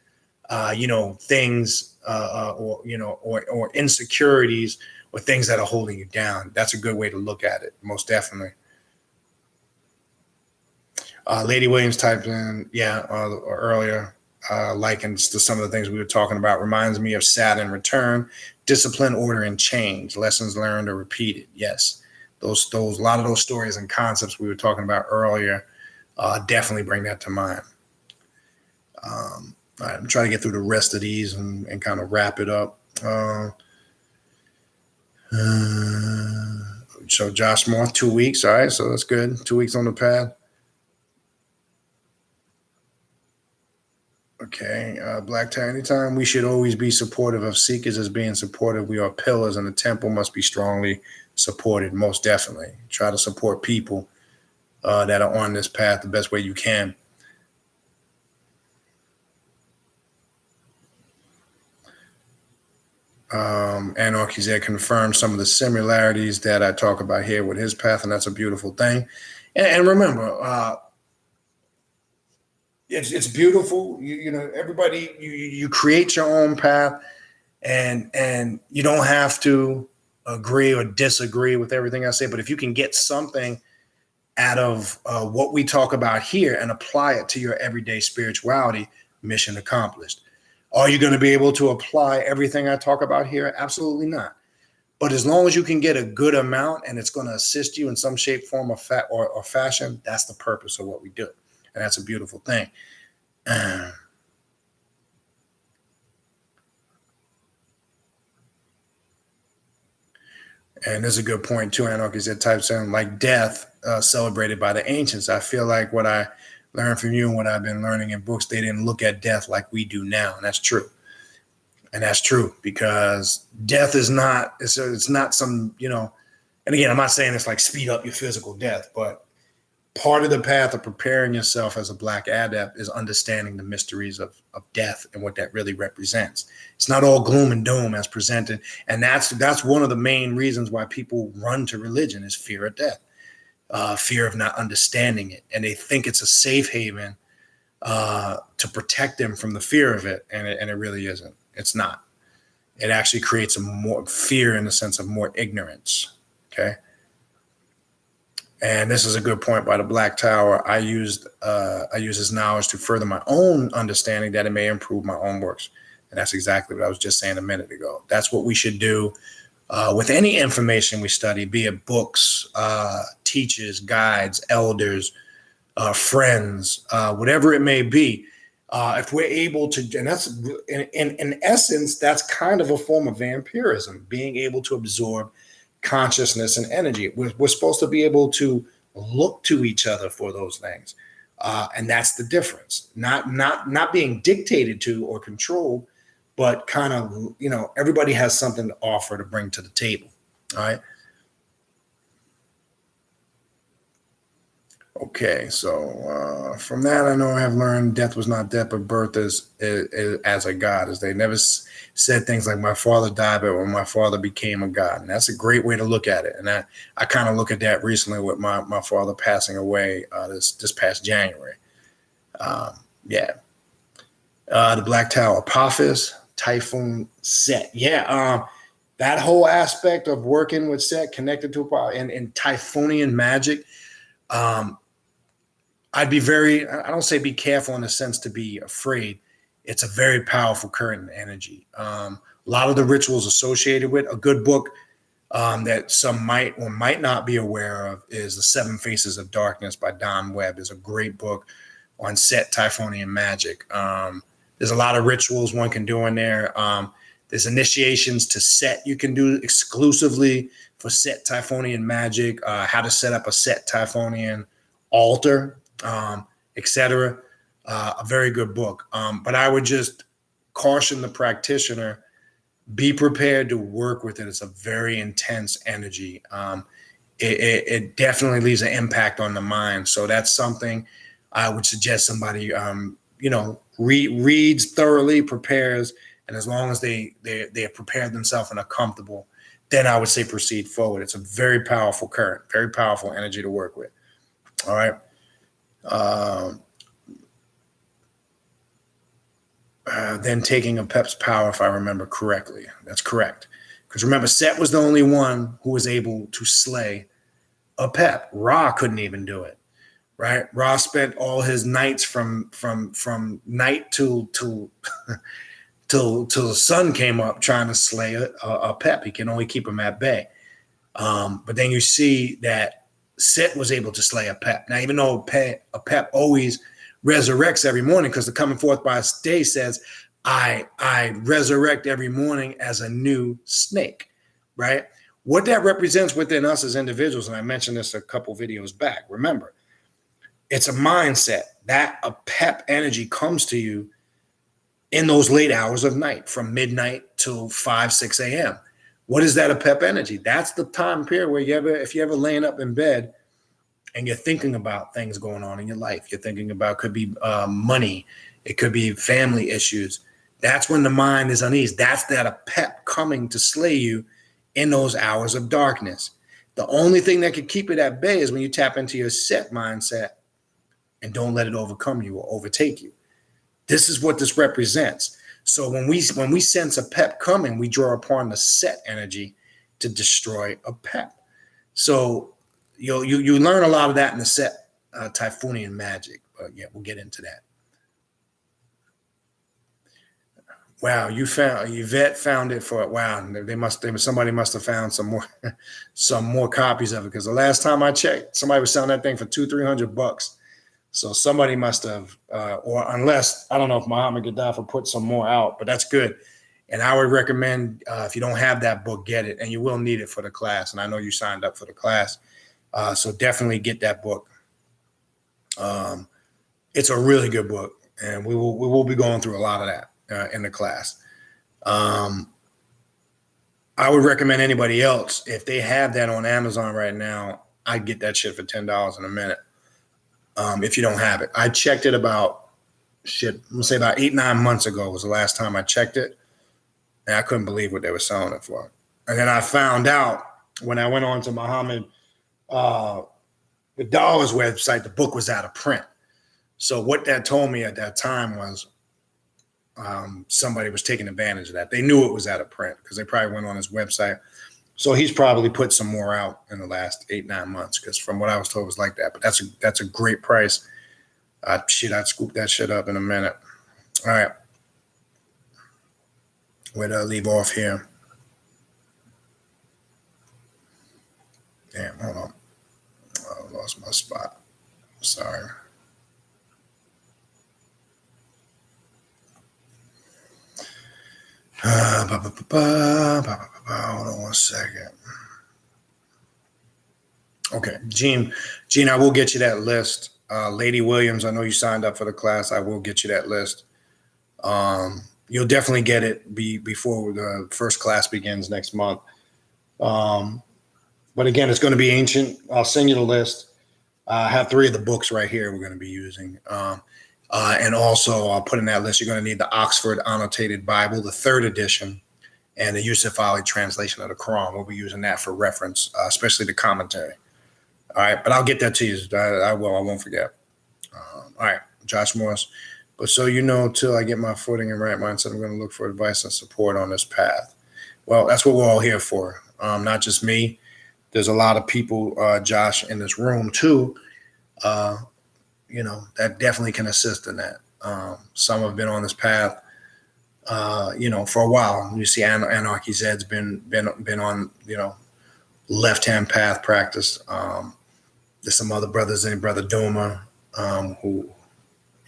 things or insecurities or things that are holding you down. That's a good way to look at it, most definitely. Lady Williams typed in, earlier, likens to some of the things we were talking about. Reminds me of Saturn return, discipline, order, and change. Lessons learned or repeated. Yes, those a lot of those stories and concepts we were talking about earlier definitely bring that to mind. All right, I'm trying to get through the rest of these and kind of wrap it up. So Josh Moore, 2 weeks. All right, so that's good. 2 weeks on the path. Okay, Black Tie, anytime we should always be supportive of seekers as being supportive. We are pillars and the temple must be strongly supported, most definitely. Try to support people that are on this path the best way you can. Anarchy Zed confirmed some of the similarities that I talk about here with his path, and that's a beautiful thing. And remember, it's beautiful. Everybody, you create your own path, and you don't have to agree or disagree with everything I say. But if you can get something out of what we talk about here and apply it to your everyday spirituality, mission accomplished. Are you going to be able to apply everything I talk about here? Absolutely not. But as long as you can get a good amount and it's going to assist you in some shape, form, or fashion, that's the purpose of what we do. And that's a beautiful thing. And there's a good point too, Anarchy said type saying like death celebrated by the ancients. I feel like what I learned from you and what I've been learning in books, they didn't look at death like we do now. And that's true. And that's true because death is not, it's not some, and again, I'm not saying it's like speed up your physical death, but part of the path of preparing yourself as a Black adept is understanding the mysteries of death and what that really represents. It's not all gloom and doom as presented. And that's one of the main reasons why people run to religion is fear of death, fear of not understanding it. And they think it's a safe haven to protect them from the fear of it. And it really isn't. It's not. It actually creates a more fear in the sense of more ignorance. Okay. And this is a good point by the Black Tower. I use this knowledge to further my own understanding that it may improve my own works. And that's exactly what I was just saying a minute ago. That's what we should do with any information we study, be it books, teachers, guides, elders, friends, whatever it may be. If we're able to, and that's in essence, that's kind of a form of vampirism, being able to absorb consciousness and energy. We're supposed to be able to look to each other for those things. And that's the difference. Not being dictated to or controlled, but kind of, everybody has something to offer to bring to the table. All right. Okay, so from that, I know I have learned death was not death, but birth is as a god. As they never said things like my father died, but when my father became a god. And that's a great way to look at it. And I kind of look at that recently with my father passing away this past January. The Black Tower, Apophis, Typhoon, Set. Yeah, that whole aspect of working with Set connected to and Typhonian magic. I'd be I don't say be careful in the sense to be afraid. It's a very powerful current energy. A lot of the rituals associated with a good book that some might or might not be aware of is The Seven Faces of Darkness by Don Webb. It's a great book on Set Typhonian magic. There's a lot of rituals one can do in there. There's initiations to Set you can do exclusively for Set Typhonian magic, how to set up a Set Typhonian altar, etc. A very good book. But I would just caution the practitioner, be prepared to work with it. It's a very intense energy. It definitely leaves an impact on the mind. So that's something I would suggest somebody, reads thoroughly, prepares, and as long as they have prepared themselves and are comfortable, then I would say proceed forward. It's a very powerful current, very powerful energy to work with. All right. Then taking Apep's power, if I remember correctly. That's correct. Because remember, Set was the only one who was able to slay Apep. Ra couldn't even do it. Right? Ra spent all his nights from night till the sun came up trying to slay Apep. He can only keep him at bay. But then you see that Set was able to slay Apep. Now, even though Apep always resurrects every morning, because the coming forth by day says, I resurrect every morning as a new snake, right? What that represents within us as individuals, and I mentioned this a couple videos back, remember, it's a mindset. That Apep energy comes to you in those late hours of night, from midnight till 5, 6 a.m. What is that Apep energy? That's the time period where if you're ever laying up in bed and you're thinking about things going on in your life, you're thinking about, could be money, it could be family issues. That's when the mind is uneasy. That's that Apep coming to slay you in those hours of darkness. The only thing that could keep it at bay is when you tap into your Set mindset and don't let it overcome you or overtake you. This is what this represents. So when we sense Apep coming, we draw upon the Set energy to destroy Apep. So you learn a lot of that in the Set Typhonian magic. But yeah, we'll get into that. Wow, Yvette found it for wow. Somebody must have found some more copies of it, because the last time I checked, somebody was selling that thing for $200-300. So somebody must have, or unless, I don't know if Muhammad Gaddafi put some more out, but that's good. And I would recommend, if you don't have that book, get it, and you will need it for the class. And I know you signed up for the class, so definitely get that book. It's a really good book, and we will be going through a lot of that in the class. I would recommend anybody else, if they have that on Amazon right now, I'd get that shit for $10 in a minute. If you don't have it, I checked it about I'm gonna say about 8-9 months ago was the last time I checked it, and I couldn't believe what they were selling it for. And then I found out when I went on to Muhammad the Dollar's website, the book was out of print. So what that told me at that time was somebody was taking advantage of that. They knew it was out of print because they probably went on his website. So he's probably put some more out in the last 8-9 months, because from what I was told, it was like that. But that's a great price. I'd scoop that shit up in a minute. All right. Where did I leave off here? Damn, hold on. I lost my spot. Sorry. Hold on one second. Okay, Gene, I will get you that list. Lady Williams, I know you signed up for the class. I will get you that list. You'll definitely get it before the first class begins next month. But again, it's going to be ancient. I'll send you the list. I have 3 of the books right here we're going to be using. And also, I'll put in that list, you're going to need the Oxford Annotated Bible, the 3rd edition, and the Yusuf Ali translation of the Quran. We'll be using that for reference, especially the commentary. All right, but I'll get that to you. I won't forget. All right, Josh Morris. But so you know, till I get my footing and right mindset, I'm going to look for advice and support on this path. Well, that's what we're all here for. Not just me. There's a lot of people, Josh, in this room too, that definitely can assist in that. Some have been on this path, for a while. You see Anarchy Zed's been on, left-hand path practice. There's some other brothers named Brother Duma, who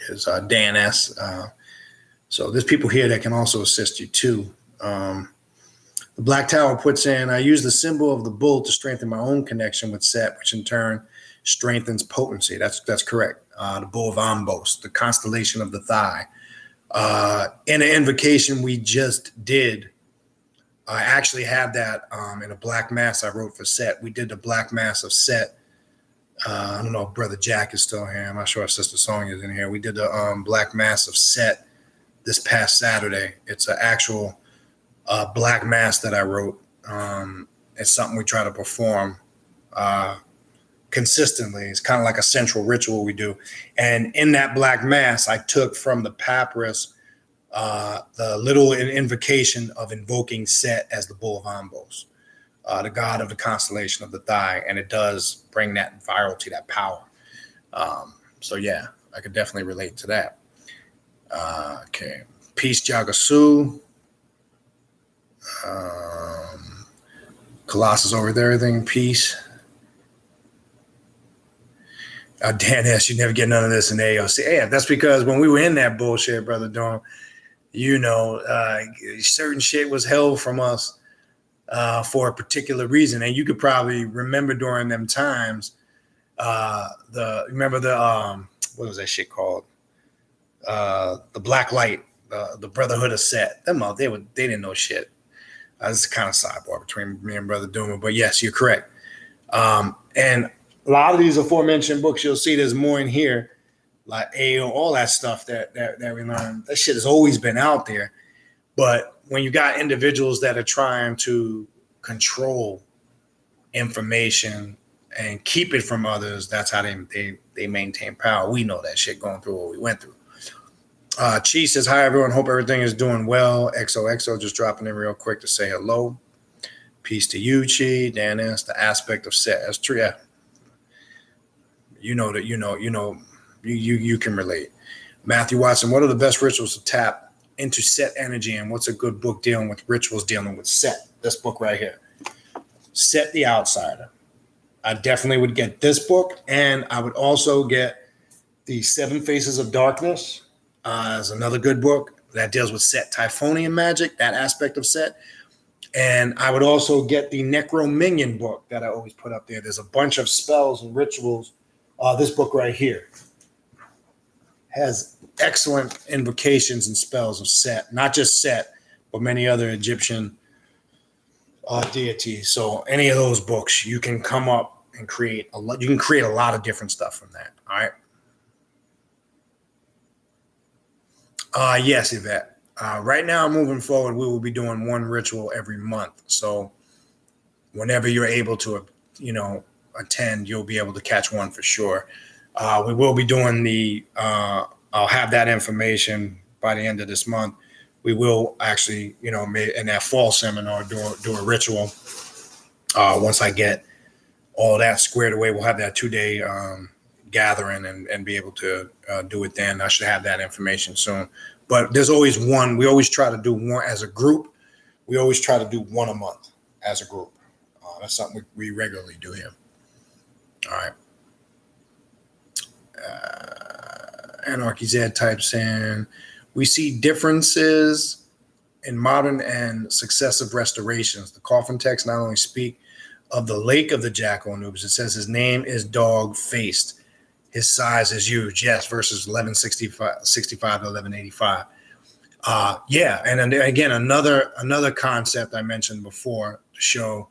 is Dan S. So there's people here that can also assist you too. The Black Tower puts in, I use the symbol of the bull to strengthen my own connection with Set, which in turn strengthens potency. That's correct. The bull of Ambos, the constellation of the thigh. In an invocation we just did, I actually have that in a black mass I wrote for Set. We did the black mass of Set. I don't know if Brother Jack is still here. I'm not sure if Sister Sonia is in here. We did the black mass of Set this past Saturday. It's an actual black mass that I wrote. It's something we try to perform consistently. It's kind of like a central ritual we do. And in that black mass, I took from the papyrus the little invocation of invoking Set as the bull of Ambos, the god of the constellation of the thigh. And it does bring that virality, that power. So yeah, I could definitely relate to that. Okay. Peace, Jagasu. Colossus over there, everything. Peace. Dan S., you never get none of this in AOC. Yeah, that's because when we were in that bullshit, Brother Dorm, certain shit was held from us for a particular reason. And you could probably remember during them times, what was that shit called? The Black Light, the Brotherhood of Set. They didn't know shit. This is kind of sidebar between me and Brother Duma, but yes, you're correct. And a lot of these aforementioned books, you'll see there's more in here, like all that stuff that we learned. That shit has always been out there. But when you got individuals that are trying to control information and keep it from others, that's how they maintain power. We know that shit going through what we went through. Chi says, hi, everyone. Hope everything is doing well. XOXO just dropping in real quick to say hello. Peace to you, Chi. Dan S., the aspect of Set. That's true. Yeah. You can relate. Matthew Watson, what are the best rituals to tap into Set energy, and what's a good book dealing with rituals dealing with Set? This book right here. Set the Outsider. I definitely would get this book, and I would also get the 7 Faces of Darkness. Is another good book. that deals with Set Typhonian magic, that aspect of Set. And I would also get the Necrominion book that I always put up there. There's a bunch of spells and rituals. This book right here has excellent invocations and spells of Set, not just Set, but many other Egyptian deities. So any of those books, you can come up and create a lot. You can create a lot of different stuff from that. All right. Yes, Yvette. Right now, moving forward, we will be doing one ritual every month. So whenever you're able to, attend, you'll be able to catch one for sure. We will be doing I'll have that information by the end of this month. We will actually, in that fall seminar, do a ritual. Once I get all that squared away, we'll have that 2-day gathering and be able to do it then. I should have that information soon. But there's always one. We always try to do one as a group. We always try to do one a month as a group. That's something we regularly do here. All right. Anarchy Z types in, we see differences in modern and successive restorations. The coffin text not only speak of the lake of the jackal Anubis, it says his name is dog-faced. His size is huge. Yes, verses 1165 to 1185. Yeah, and then again, another concept I mentioned before to show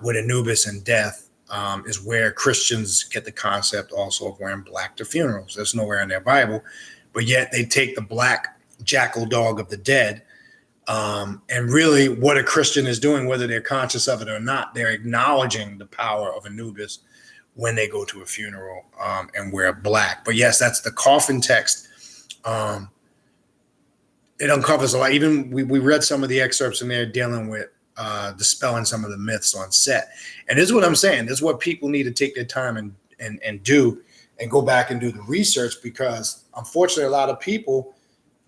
with Anubis and death is where Christians get the concept also of wearing black to funerals. There's nowhere in their Bible, but yet they take the black jackal dog of the dead. And really what a Christian is doing, whether they're conscious of it or not, they're acknowledging the power of Anubis when they go to a funeral and wear black. But yes, that's the coffin text. It uncovers a lot. Even we read some of the excerpts in there dealing with dispelling some of the myths on Set. And this is what I'm saying. This is what people need to take their time and do and go back and do the research, because unfortunately, a lot of people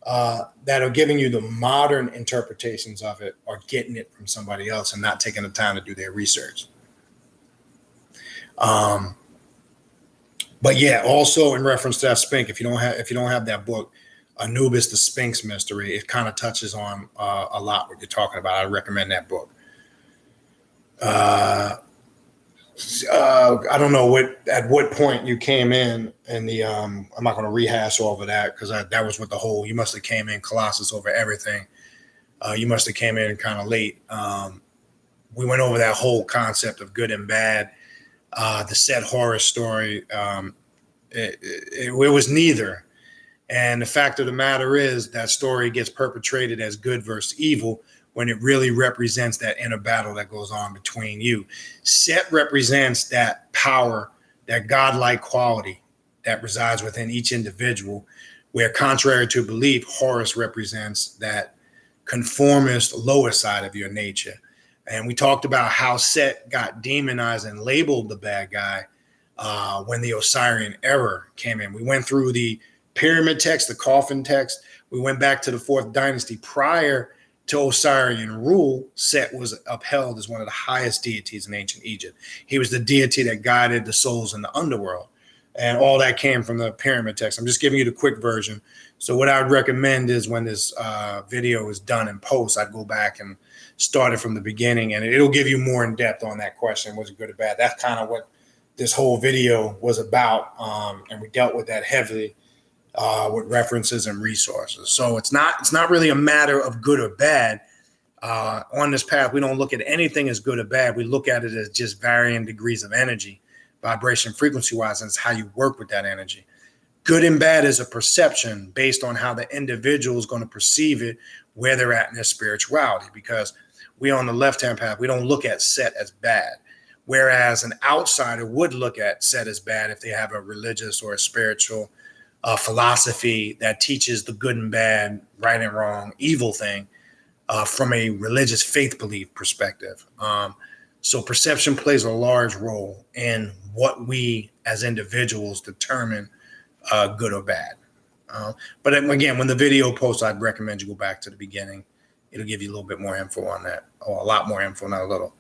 that are giving you the modern interpretations of it are getting it from somebody else and not taking the time to do their research. But yeah, also in reference to that Sphinx, if you don't have that book, Anubis, the Sphinx Mystery, it kind of touches on a lot what you're talking about. I recommend that book. I don't know at what point you came in the I'm not going to rehash all of that, because that was with the whole, you must have came in Colossus over everything. You must have came in kind of late. We went over that whole concept of good and bad. The Set Horus story, it was neither. And the fact of the matter is that story gets perpetrated as good versus evil when it really represents that inner battle that goes on between you. Set represents that power, that godlike quality that resides within each individual, where contrary to belief, Horus represents that conformist lower side of your nature. And we talked about how Set got demonized and labeled the bad guy when the Osirian era came in. We went through the pyramid text, the coffin text. We went back to the 4th dynasty. Prior to Osirian rule, Set was upheld as one of the highest deities in ancient Egypt. He was the deity that guided the souls in the underworld. And all that came from the pyramid text. I'm just giving you the quick version. So what I would recommend is when this video is done in post, I'd go back and start it from the beginning, and it'll give you more in depth on that question. Was it good or bad? That's kind of what this whole video was about. And we dealt with that heavily with references and resources. So it's not really a matter of good or bad. On this path, we don't look at anything as good or bad. We look at it as just varying degrees of energy, vibration, frequency-wise, and it's how you work with that energy. Good and bad is a perception based on how the individual is going to perceive it, where they're at in their spirituality, because we on the left-hand path, we don't look at Set as bad, whereas an outsider would look at Set as bad if they have a religious or a spiritual philosophy that teaches the good and bad, right and wrong, evil thing from a religious faith belief perspective. So perception plays a large role in what we as individuals determine good or bad. But again, when the video posts, I'd recommend you go back to the beginning. It'll give you a little bit more info on that, or a lot more info, not a little.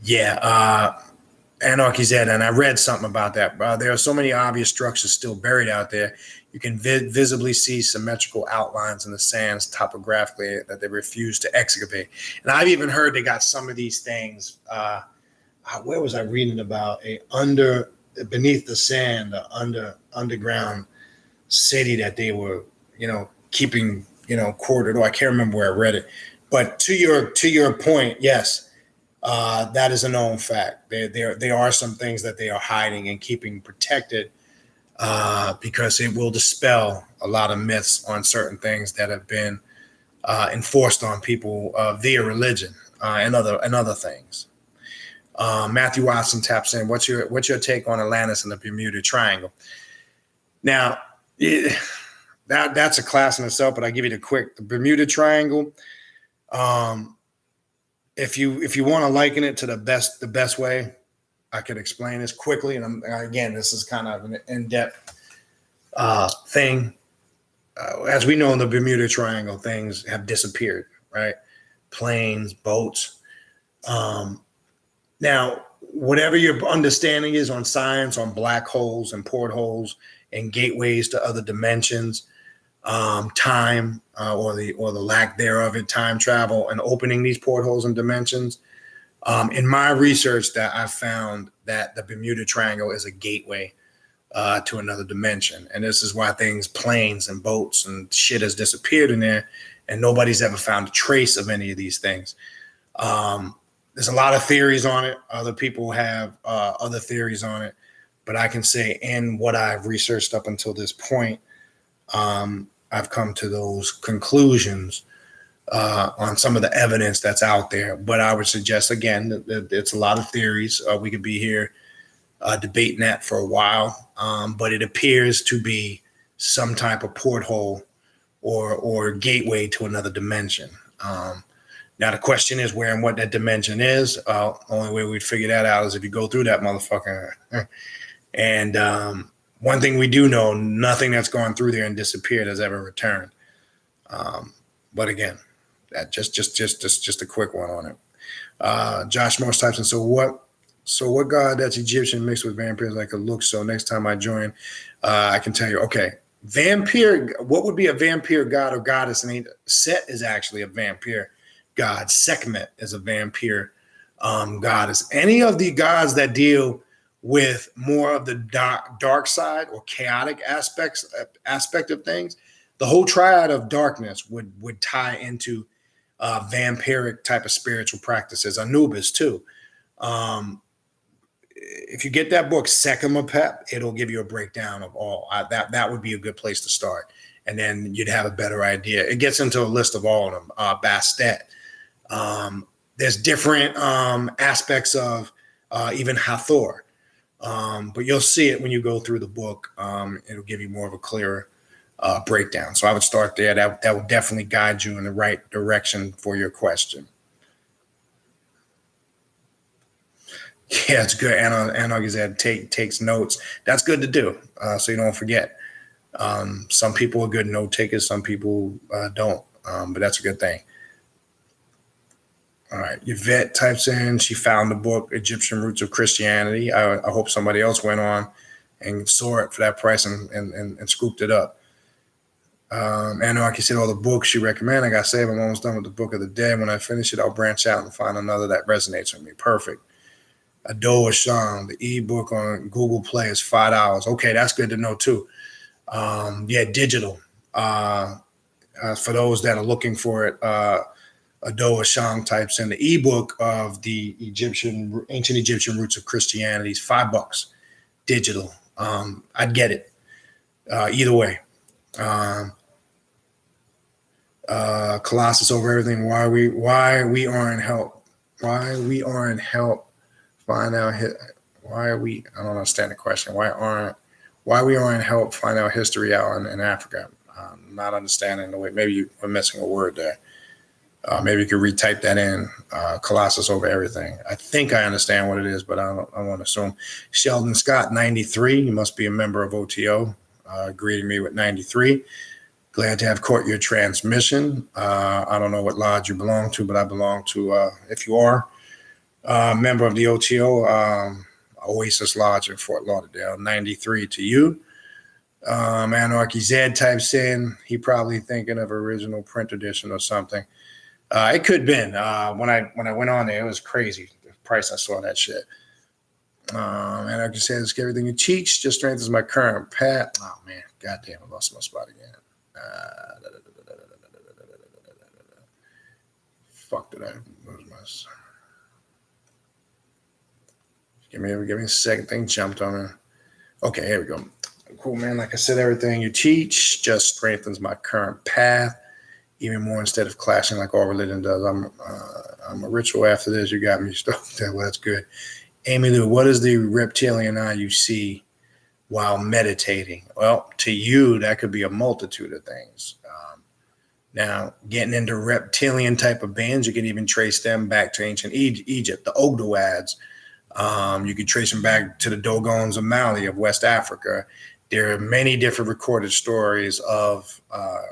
Yeah. Anarchy Zed, and I read something about that. There are so many obvious structures still buried out there. You can visibly see symmetrical outlines in the sands topographically that they refuse to excavate. And I've even heard they got some of these things. Where was I reading about beneath the sand, underground city that they were, keeping, quartered. Or I can't remember where I read it. But to your point, yes, that is a known fact. There are some things that they are hiding and keeping protected because it will dispel a lot of myths on certain things that have been enforced on people via religion and other things. Matthew Watson taps in. What's your take on Atlantis and the Bermuda Triangle? Now, that's a class in itself, but I'll give you the Bermuda Triangle. If you want to liken it to the best way I could explain this quickly, and again, this is kind of an in-depth thing. As we know in the Bermuda Triangle, things have disappeared, right? Planes, boats. Now, whatever your understanding is on science, on black holes and portholes and gateways to other dimensions, time or the lack thereof in time travel and opening these portholes and dimensions. In my research, that I've found that the Bermuda Triangle is a gateway to another dimension, and this is why planes and boats and shit has disappeared in there, and nobody's ever found a trace of any of these things. There's a lot of theories on it. Other people have other theories on it, but I can say in what I've researched up until this point, I've come to those conclusions on some of the evidence that's out there. But I would suggest, again, that it's a lot of theories. We could be here debating that for a while, but it appears to be some type of porthole or gateway to another dimension. Now, the question is where and what that dimension is. Only way we'd figure that out is if you go through that motherfucker. And one thing we do know, nothing that's gone through there and disappeared has ever returned. But again, that just a quick one on it. Josh Morse types in, so what god that's Egyptian mixed with vampires I could look, so next time I join, I can tell you. Okay, vampire, what would be a vampire god or goddess? And Set is actually a vampire god. Sekhmet is a vampire goddess. Any of the gods that deal with more of the dark side or chaotic aspect of things, the whole triad of darkness would tie into vampiric type of spiritual practices. Anubis too. If you get that book Sekemapep, it'll give you a breakdown of all. That would be a good place to start, and then you'd have a better idea. It gets into a list of all of them. Bastet. There's different aspects of even Hathor. But you'll see it when you go through the book. It'll give you more of a clearer breakdown. So I would start there. That will definitely guide you in the right direction for your question. Yeah, it's good. Anarchy said takes notes. That's good to do, so you don't forget. Some people are good note takers. Some people don't, but that's a good thing. All right, Yvette types in, she found the book, Egyptian Roots of Christianity. I hope somebody else went on and saw it for that price and scooped it up. Anarchy said, all the books you recommend, I got saved. I'm almost done with the Book of the Dead. When I finish it, I'll branch out and find another that resonates with me. Perfect. Adoa Shang, the ebook on Google Play is $5. Okay, that's good to know too. Yeah, digital. For those that are looking for it, Adoa Shang types in the ebook of the ancient Egyptian roots of Christianity is $5 digital. I'd get it either way. Colossus over everything. Why we aren't help? Why we aren't help? Find out why are we? I don't understand the question. Why we aren't help find out history out in Africa? I'm not understanding the way. Maybe we're missing a word there. Maybe you could retype that in. Colossus over everything. I think I understand what it is, but I want to assume. Sheldon Scott, 93. You must be a member of OTO. Greeting me with 93. Glad to have caught your transmission. I don't know what lodge you belong to, but I belong to. If you are a member of the OTO, Oasis Lodge in Fort Lauderdale. 93 to you. Anarchy Zed types in, he probably thinking of original print edition or something. It could have been. When I went on there, it was crazy. The price I saw that shit. Anarchy says, everything you teach just strengthens my current path. Oh man, goddamn, I lost my spot again. Fuck did I lose my? Give me a second. Thing jumped on me. Okay, here we go. Cool, man. Like I said, everything you teach just strengthens my current path even more instead of clashing like all religion does. I'm a ritual after this. You got me stoked. Well, that's good. Amy Lou, what is the reptilian eye you see while meditating? Well, to you, that could be a multitude of things. Now, getting into reptilian type of bands, you can even trace them back to ancient Egypt, the Ogdoads. You can trace them back to the Dogons of Mali of West Africa. There are many different recorded stories of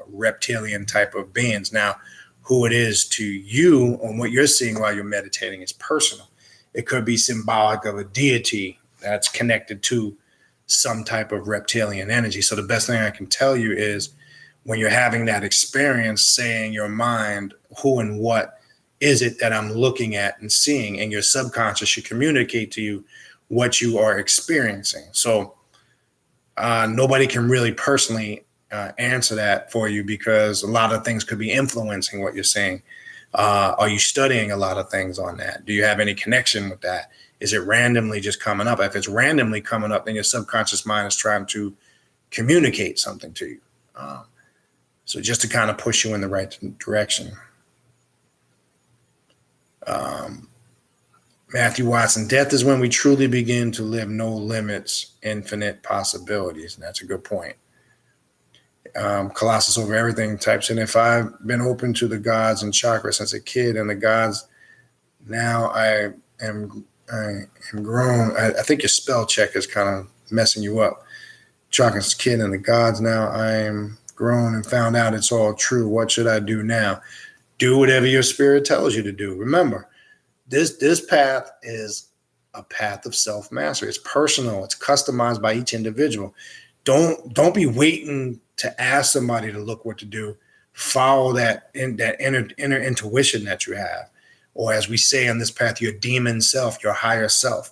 reptilian type of beings. Now, who it is to you and what you're seeing while you're meditating is personal. It could be symbolic of a deity that's connected to some type of reptilian energy. So the best thing I can tell you is when you're having that experience, say in your mind, who and what is it that I'm looking at and seeing, and your subconscious should communicate to you what you are experiencing. So nobody can really personally answer that for you because a lot of things could be influencing what you're saying. Are you studying a lot of things on that? Do you have any connection with that? Is it randomly just coming up? If it's randomly coming up, then your subconscious mind is trying to communicate something to you. So just to kind of push you in the right direction. Matthew Watson, death is when we truly begin to live no limits, infinite possibilities. And that's a good point. Colossus over everything types in, if I've been open to the gods and chakra since a kid and the gods, now I am grown. I think your spell check is kind of messing you up. Chakra's kid and the gods, now I am grown and found out it's all true. What should I do now? Do whatever your spirit tells you to do. Remember, this path is a path of self-mastery. It's personal. It's customized by each individual. Don't be waiting to ask somebody to look what to do. Follow that inner intuition that you have. Or as we say on this path, your demon self, your higher self.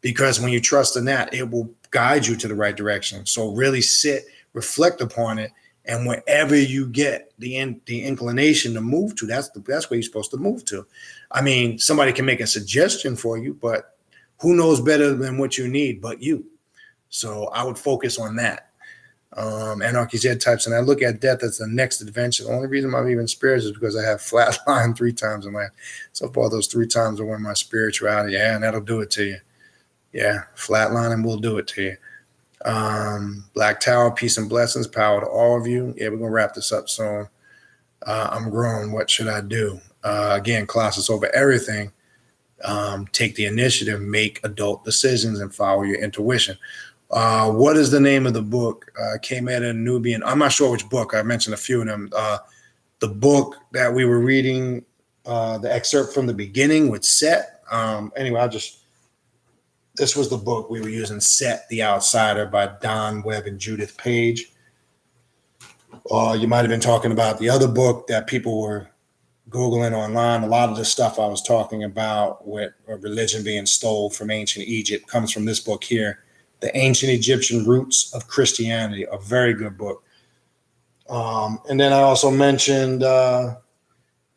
Because when you trust in that, it will guide you to the right direction. So really sit, reflect upon it, and wherever you get the inclination to move to, that's where you're supposed to move to. I mean, somebody can make a suggestion for you, but who knows better than what you need but you? So I would focus on that. Anarchy Z types, and I look at death as the next adventure. The only reason I'm even spirits is because I have flatlined 3 times in life. So far, those 3 times are when my spirituality, and that'll do it to you. Yeah, flatlining will do it to you. Black Tower, peace and blessings, power to all of you. Yeah, we're gonna wrap this up soon. I'm grown. What should I do? Again, Colossus over everything. Take the initiative, make adult decisions, and follow your intuition. What is the name of the book? K-Meta Nubian. I'm not sure which book. I mentioned a few of them. The book that we were reading, the excerpt from the beginning with Set. Anyway, this was the book we were using, Set the Outsider by Don Webb and Judith Page. You might have been talking about the other book that people were Googling online. A lot of the stuff I was talking about with religion being stole from ancient Egypt comes from this book here, The Ancient Egyptian Roots of Christianity, a very good book. And then I also mentioned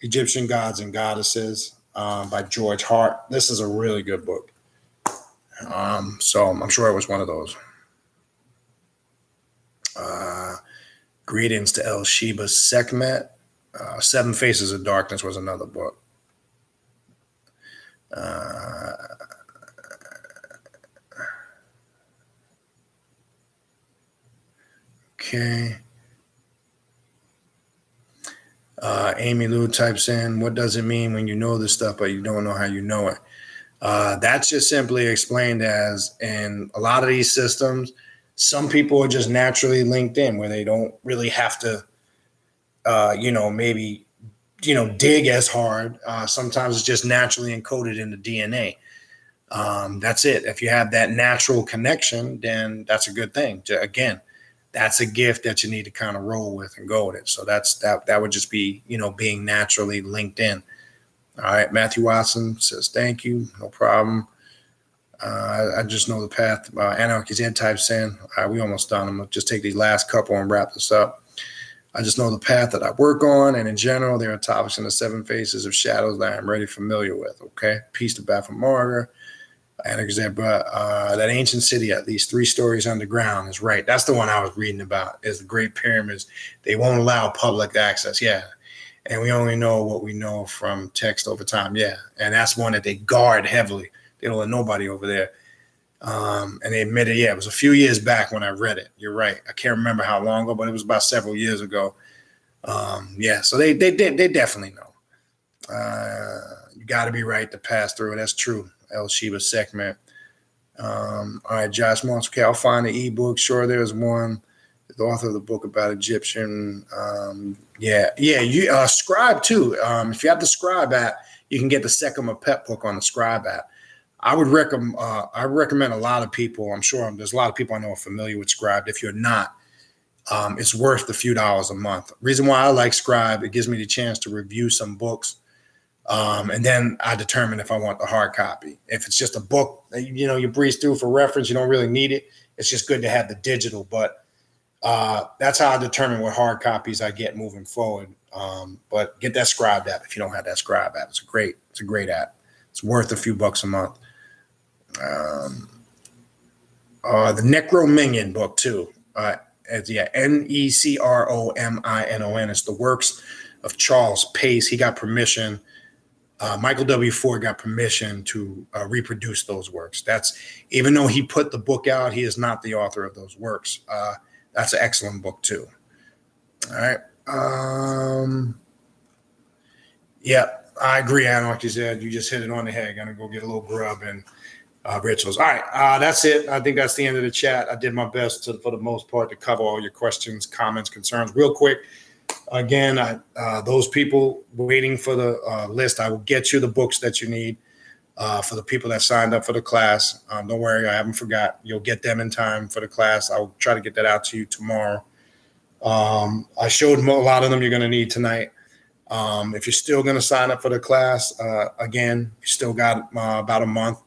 Egyptian Gods and Goddesses by George Hart. This is a really good book. So I'm sure it was one of those. Greetings to El Sheba Sekhmet. 7 Faces of Darkness was another book. Okay. Amy Lou types in, what does it mean when you know this stuff, but you don't know how you know it? That's just simply explained as in a lot of these systems, some people are just naturally linked in where they don't really have to, dig as hard. Sometimes it's just naturally encoded in the DNA. That's it. If you have that natural connection, then that's a good thing. Again, that's a gift that you need to kind of roll with and go with it. So that would just be, being naturally linked in. All right. Matthew Watson says, thank you. No problem. I just know the path. Anarchy's N-type saying, all right, we almost done. I'm going to just take these last couple and wrap this up. I just know the path that I work on, and in general, there are topics in the 7 Faces of Shadows that I'm already familiar with. Okay. Peace to Baphomet Marga. That ancient city, at least 3 stories underground, is right. That's the one I was reading about, is the Great Pyramids. They won't allow public access. Yeah. And we only know what we know from text over time. Yeah. And that's one that they guard heavily. They don't let nobody over there. And they admitted, it was a few years back when I read it. You're right. I can't remember how long ago, but it was about several years ago. So they definitely know. You got to be right to pass through. That's true. El Sheba segment. All right, Josh Moss. Okay, I'll find the ebook. Sure, there's one. The author of the book about Egyptian. You Scribe too. If you have the Scribe app, you can get the Sekima Pep book on the Scribe app. I recommend a lot of people. I'm sure there's a lot of people I know are familiar with Scribe. If you're not, it's worth a few dollars a month. Reason why I like Scribe, it gives me the chance to review some books. And then I determine if I want the hard copy. If it's just a book that, you breeze through for reference, you don't really need it. It's just good to have the digital, but that's how I determine what hard copies I get moving forward. But get that Scribe app if you don't have that Scribe app. It's a great app. It's worth a few bucks a month. The Necrominion book too. Necrominon. It's the works of Charles Pace. He got permission. Michael W. Ford got permission to reproduce those works. That's, even though he put the book out, he is not the author of those works. That's an excellent book too. All right. I agree, Anarchy said. You just hit it on the head. Gonna go get a little grub and rituals. All right. That's it. I think that's the end of the chat. I did my best for the most part to cover all your questions, comments, concerns. Real quick. Again, those people waiting for the list, I will get you the books that you need for the people that signed up for the class. Don't worry, I haven't forgot. You'll get them in time for the class. I'll try to get that out to you tomorrow. I showed a lot of them you're going to need tonight. If you're still going to sign up for the class, again, you still got about a month.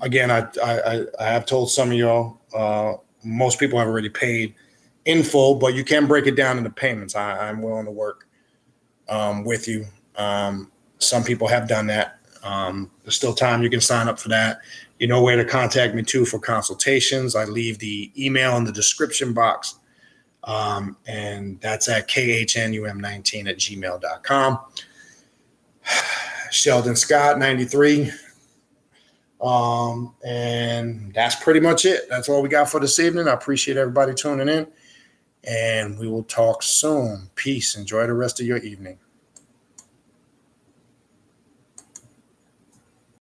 Again, I have told some of y'all, most people have already paid in full, but you can break it down into payments. I'm willing to work with you. Some people have done that. There's still time. You can sign up for that. You know where to contact me too for consultations. I leave the email in the description box. And that's at khnum19@gmail.com. Sheldon Scott 93. And that's pretty much it. That's all we got for this evening. I appreciate everybody tuning in, and we will talk soon. Peace. Enjoy the rest of your evening.